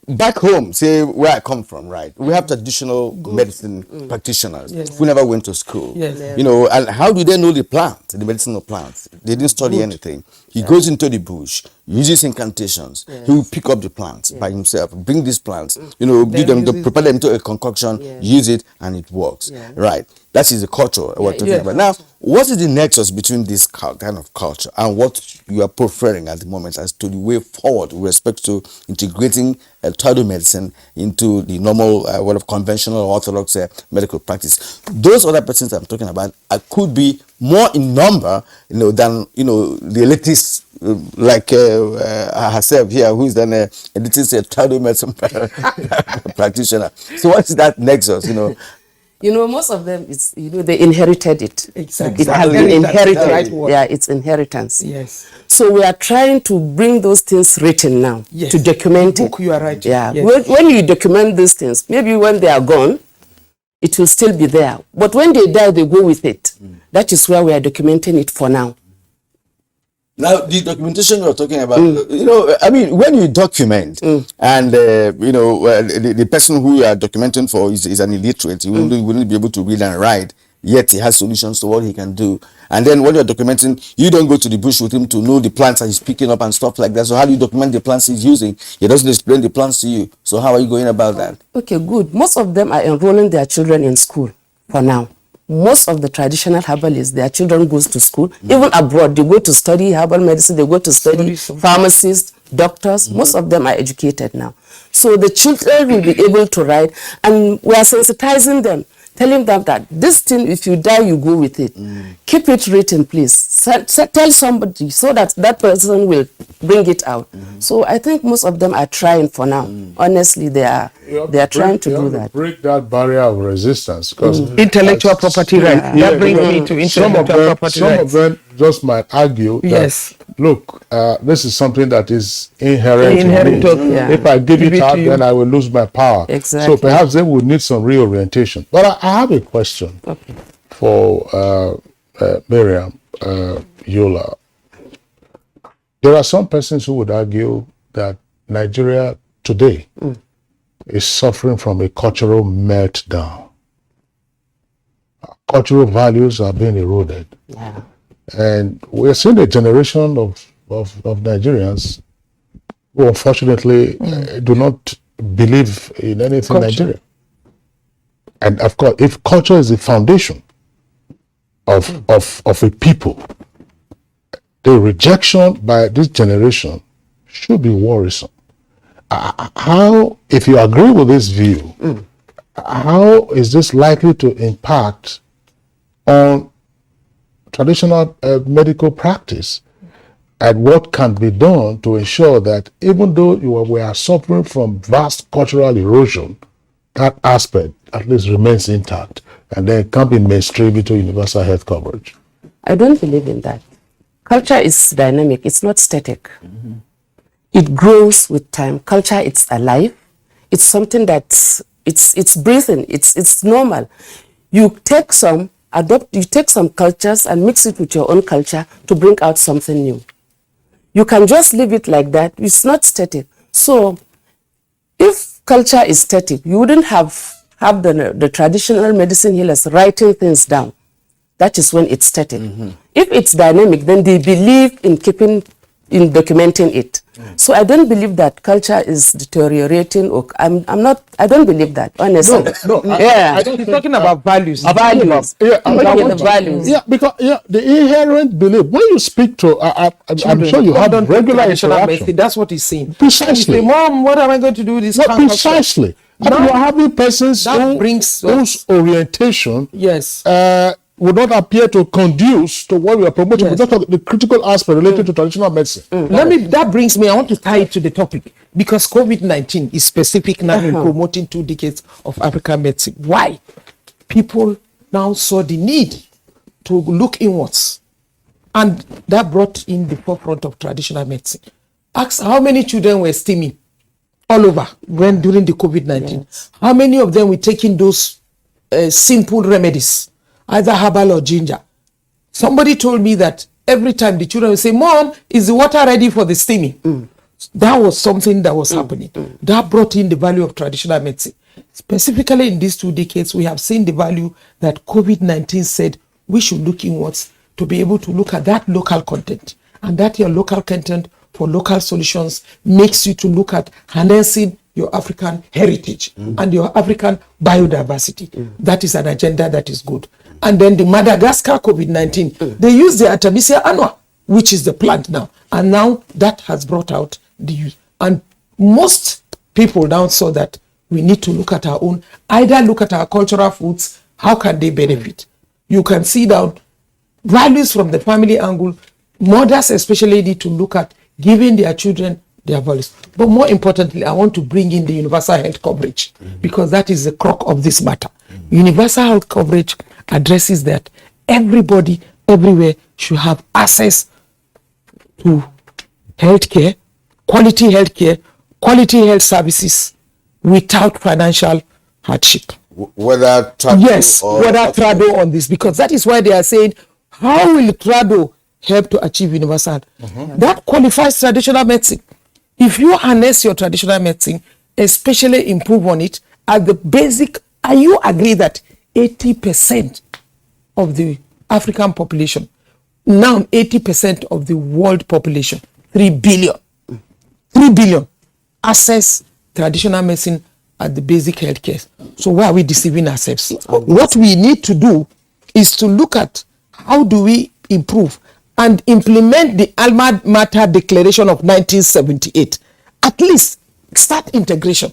S1: Back home, say where I come from, right? We have traditional medicine practitioners who never went to school. And how do they know the plant, the medicinal plants? They didn't study anything. He goes into the bush, uses incantations. He will pick up the plants by himself, bring these plants, give them, prepare them into a concoction, use it, and it works. Right. That is the culture we're talking about. Now, what is the nexus between this kind of culture and what you are preferring at the moment as to the way forward with respect to integrating tribal medicine into the normal, conventional or orthodox medical practice? Those other persons I'm talking about could be more in number, than the elitists like herself here, who is an elitist tribal medicine practitioner. So what is that nexus?
S21: Most of them, it's, they inherited it.
S20: Exactly.
S21: It has been inherited.
S20: Right.
S21: Yeah, it's inheritance.
S20: Yes.
S21: So we are trying to bring those things written now, to document it.
S20: You are right.
S21: Yeah.
S20: Yes.
S21: When you document these things, maybe when they are gone, it will still be there. But when they die, they go with it. That is where we are documenting it for now.
S1: Now, the documentation you're talking about, when you document and, the person who you are documenting for is an illiterate, he wouldn't be able to read and write, yet he has solutions to what he can do. And then when you're documenting, you don't go to the bush with him to know the plants that he's picking up and stuff like that. So how do you document the plants he's using? He doesn't explain the plants to you. So how are you going about that?
S21: Okay, good. Most of them are enrolling their children in school for now. Most of the traditional herbalists, their children goes to school, even abroad. They go to study herbal medicine, they go to study pharmacists, doctors. Most of them are educated now. So the children will be able to write, and we are sensitizing them, telling them that this thing, if you die, you go with it. Keep it written, please. Tell somebody so that that person will bring it out. So I think most of them are trying for now. Honestly, they are trying to do that.
S3: Break that barrier of resistance, because
S20: intellectual property right. That brings me to intellectual property
S3: Some of them just might argue that, look, this is something that is inherent in me. If I give it up, then I will lose my power.
S21: Exactly.
S3: So perhaps they would need some reorientation. But I have a question for Miriam Yola. There are some persons who would argue that Nigeria today is suffering from a cultural meltdown. Cultural values are being eroded. And we're seeing a generation of Nigerians who unfortunately do not believe in anything Nigeria. And of course, if culture is the foundation of a people, the rejection by this generation should be worrisome. How, if you agree with this view, how is this likely to impact on traditional medical practice, and what can be done to ensure that even though we are suffering from vast cultural erosion, that aspect at least remains intact, and then can be mainstream into universal health coverage?
S21: I don't believe in that. Culture is dynamic, it's not static. It grows with time. Culture, it's alive. It's something that's, it's breathing, it's normal. You take some cultures and mix it with your own culture to bring out something new. You can just leave it like that. It's not static. So if culture is static, you wouldn't have have the traditional medicine healers writing things down, that is when it started. If it's dynamic, then they believe in documenting it. So I don't believe that culture is deteriorating, or I don't believe that, honestly.
S20: I think he's talking about values.
S3: Values. Because the inherent belief, when you speak to, I'm sure you have regular interaction.
S20: That's what he's saying.
S3: Precisely.
S20: Say, Mom, what am I going to do with this?
S3: Precisely. And you are having persons whose orientation would not appear to conduce to what we are promoting. We just talk the critical aspect related to traditional medicine.
S20: That brings me, I want to tie it to the topic, because COVID-19 is specific now in promoting 2 decades of African medicine. Why? People now saw the need to look inwards, and that brought in the forefront of traditional medicine. Ask how many children were steaming all over during the COVID-19. How many of them were taking those simple remedies, either herbal or ginger? Somebody told me that every time the children would say, Mom, is the water ready for the steaming? That was something that was happening. That brought in the value of traditional medicine. Specifically in these 2 decades, we have seen the value that COVID-19 said we should look inwards to be able to look at that local content. And that your local content for local solutions makes you to look at harnessing your African heritage and your African biodiversity. That is an agenda that is good. And then the Madagascar COVID-19, they use the Artemisia annua, which is the plant now. And now that has brought out the use. And most people now saw that we need to look at our own, either look at our cultural foods, how can they benefit? You can see down values from the family angle. Mothers especially need to look at giving their children their values. But more importantly, I want to bring in the universal health coverage, because that is the crux of this matter. Universal health coverage addresses that everybody, everywhere should have access to healthcare, quality health services without financial hardship.
S1: Whether Trado
S20: on this, because that is why they are saying, how will Trado help to achieve universal? That qualifies traditional medicine. If you harness your traditional medicine, especially improve on it at the basic, and you agree that 80% of the African population, now 80% of the world population, 3 billion, access traditional medicine at the basic healthcare. So why are we deceiving ourselves? What we need to do is to look at how do we improve and implement the Alma Mater Declaration of 1978. At least start integration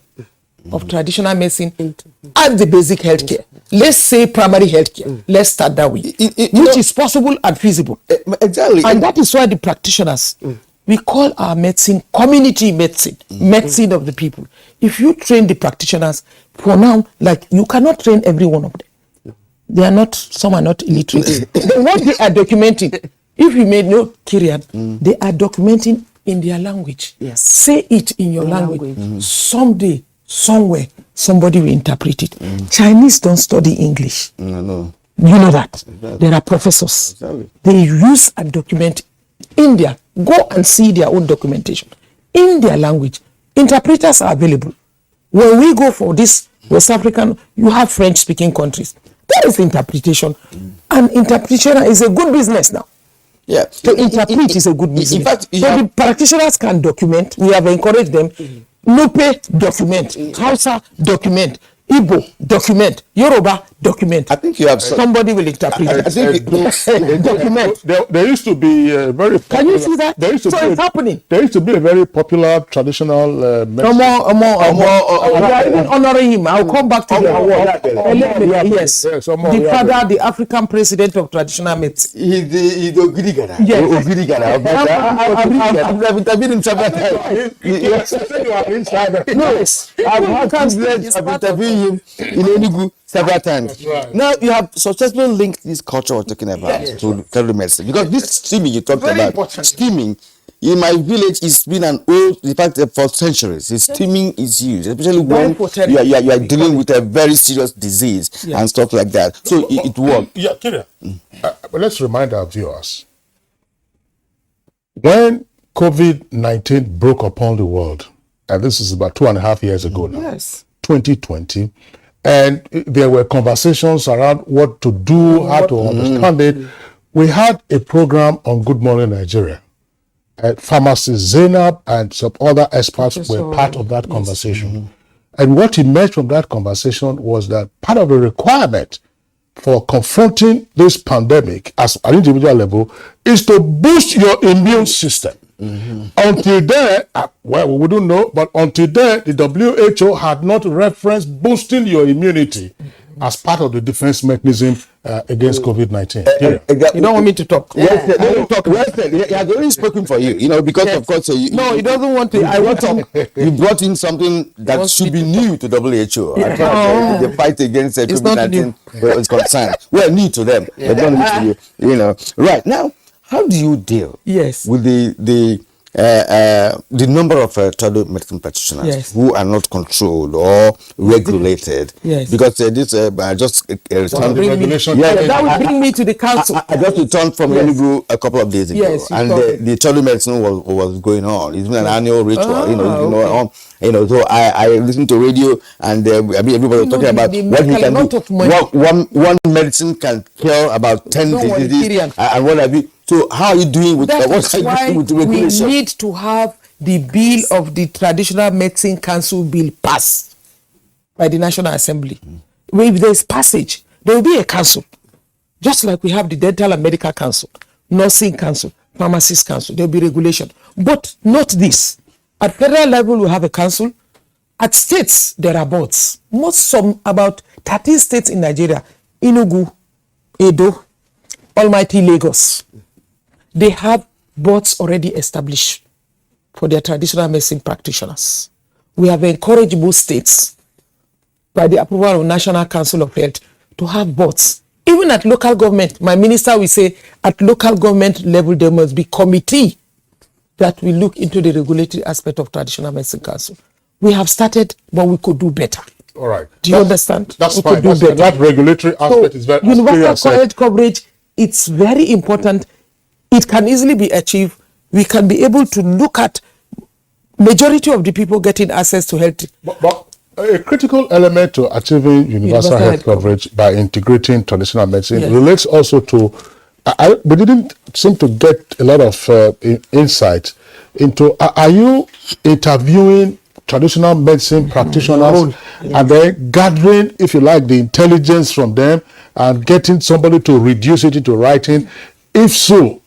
S20: of traditional medicine and the basic healthcare. Let's say primary healthcare. Let's start that way, which is possible and feasible.
S1: Exactly.
S20: And that is why the practitioners, we call our medicine community medicine, medicine of the people. If you train the practitioners, for now, like you cannot train every one of them. They are not, some are not illiterate. What they are documenting, if you may know Kyrian, they are documenting in their language.
S21: Yes.
S20: Say it in your language. Someday, somewhere, somebody will interpret it. Chinese don't study English.
S1: No.
S20: You know that. There are professors. They use and document India. Go and see their own documentation. In their language, interpreters are available. When we go for this West African, you have French-speaking countries. There is interpretation. And interpretation is a good business now.
S1: Yeah.
S20: To interpret is a good business.
S1: In fact,
S20: so the practitioners can document. We have encouraged them. Nupe, document. Hausa, document. Igbo, document. Yoruba, document.
S1: I think you have
S20: somebody will interpret.
S1: I think
S20: document.
S3: There used to be a very popular,
S20: can you see that?
S3: There used to
S20: so
S3: be
S20: it's happening.
S3: There used to be a very popular traditional medicine.
S20: We are even honoring him. I'll come back to that. Yes. The father, the African president of traditional medicine.
S1: He's the Ogirigara.
S20: Yes.
S1: I've interviewed him several times.
S3: Yes, I said you are inside.
S1: Yes. I've interviewed him in Enugu several times.
S3: Right.
S1: Now you have successfully linked this culture we're talking about to traditional medicine, because this steaming you talked about,
S20: important.
S1: Steaming in my village is been an old, in fact, for centuries. Steaming is used, especially when you are dealing with a very serious disease and stuff like that. So it works.
S3: Yeah, Kyria. But let's remind our viewers, when COVID-19 broke upon the world, and this is about 2.5 years ago now, 2020, and there were conversations around what to do, how to understand it. We had a program on Good Morning Nigeria. Pharmacist Zainab and some other experts were part of that conversation. And what emerged from that conversation was that part of the requirement for confronting this pandemic as an individual level is to boost your immune system. Until then, well, we don't know, but until then, the WHO had not referenced boosting your immunity as part of the defense mechanism against COVID-19.
S20: You don't want me to talk?
S1: He has already spoken for you, because of course.
S20: No, he doesn't want to. I want to.
S1: You brought in something that should be new to WHO. As far as the fight against COVID-19 is concerned. Well, new to them, but not new to you. Right now, how do you deal with the number of tribal medicine practitioners who are not controlled or regulated? Because this just
S20: regulation. That would bring me to the council.
S1: I just returned from Enugu a couple of days ago, and the tribal medicine was going on. It's been an annual ritual, So I listened to radio, and everybody was talking about what he can do. One medicine can cure about 10 diseases, and what have you. So how are you doing with
S20: that? That's why we need to have the bill of the Traditional Medicine Council bill passed by the National Assembly. If there is passage, there will be a council, just like we have the Dental and Medical Council, Nursing Council, Pharmacist Council. There will be regulation, but not this. At federal level, we have a council. At states, there are boards. About 13 states in Nigeria, Enugu, Edo, Almighty Lagos. They have boards already established for their traditional medicine practitioners. We have encouraged both states, by the approval of National Council of Health, to have boards. Even at local government, my minister will say, at local government level, there must be committee that will look into the regulatory aspect of Traditional Medicine Council. We have started, but we could do better.
S3: All right.
S20: Do you understand?
S3: That's fine. That regulatory aspect is very
S20: universal health coverage, it's very important. It can easily be achieved. We can be able to look at majority of the people getting access to health.
S3: But a critical element to achieving universal health coverage by integrating traditional medicine relates also to, we didn't seem to get a lot of insight into, are you interviewing traditional medicine practitioners and then gathering, if you like, the intelligence from them and getting somebody to reduce it into writing? If so,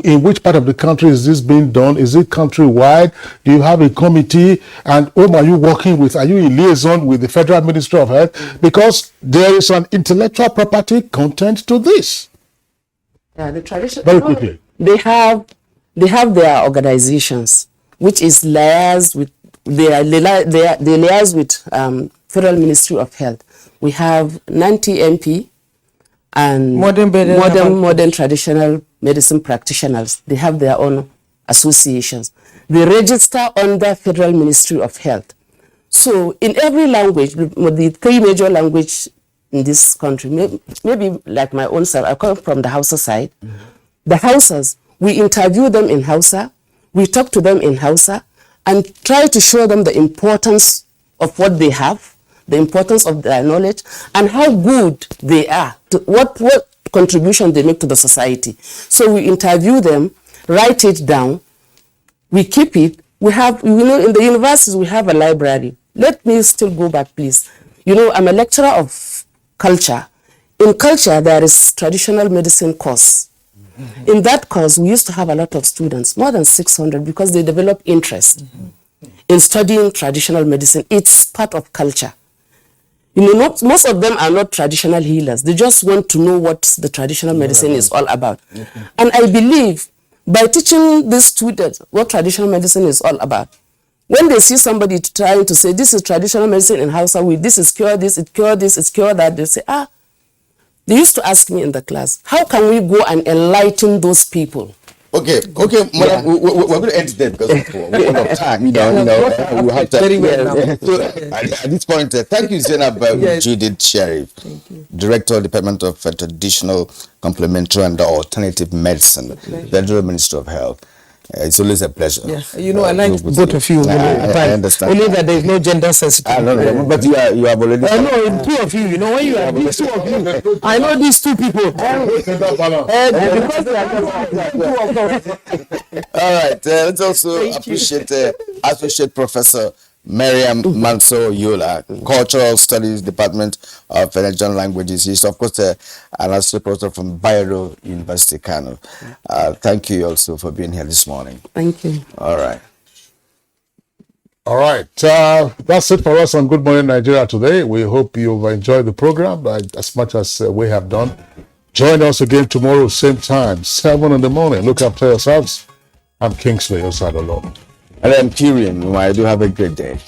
S3: in which part of the country is this being done? Is it countrywide? Do you have a committee? And whom are you working with? Are you in liaison with the Federal Ministry of Health? Because there is an intellectual property content to this.
S21: Yeah, the tradition.
S3: Very quickly.
S21: They have their organizations, which is liaised with they liaise with Federal Ministry of Health. We have NTA and modern traditional medicine practitioners. They have their own associations. They register under Federal Ministry of Health. So in every language, the three major languages in this country, maybe like my own self, I come from the Hausa side. The Hausas, we interview them in Hausa, we talk to them in Hausa, and try to show them the importance of what they have, the importance of their knowledge, and how good they are, what contribution they make to the society. So we interview them, write it down, we keep it. We have, in the universities, we have a library. Let me still go back, please. I'm a lecturer of culture. In culture, there is traditional medicine course. In that course, we used to have a lot of students, more than 600, because they develop interest in studying traditional medicine. It's part of culture. Most of them are not traditional healers. They just want to know what the traditional medicine is all about. And I believe by teaching these students what traditional medicine is all about, when they see somebody trying to say, this is traditional medicine in Hausa, this is cure this, it cure this, it's cure that, they say, they used to ask me in the class, how can we go and enlighten those people?
S1: Okay, madam, we're going to end there because of time. We have time. So, at this point, thank you, Zainab Judith Sheriff, Director, Department of Traditional, Complementary and Alternative Medicine, Federal Ministry of Health. It's always a pleasure.
S20: Yeah, you know, I like both of you.
S1: I understand.
S20: Only that there is no gender sensitive.
S1: No, but you have already.
S20: I know two of you. You know, when you have these two of you, I know these two people.
S1: All right. Let's also appreciate Professor Mariam Mansour Yola, Cultural Studies Department of Nigerian Languages. He's, of course, an associate professor from Bayero University, Kano. Thank you also for being here this morning.
S21: Thank you.
S1: All right.
S3: All right. That's it for us on Good Morning Nigeria today. We hope you've enjoyed the program as much as we have done. Join us again tomorrow, same time, 7 in the morning. Look after yourselves. I'm Kingsley Osadolo.
S1: And I'm Tyrion. I do have a great day.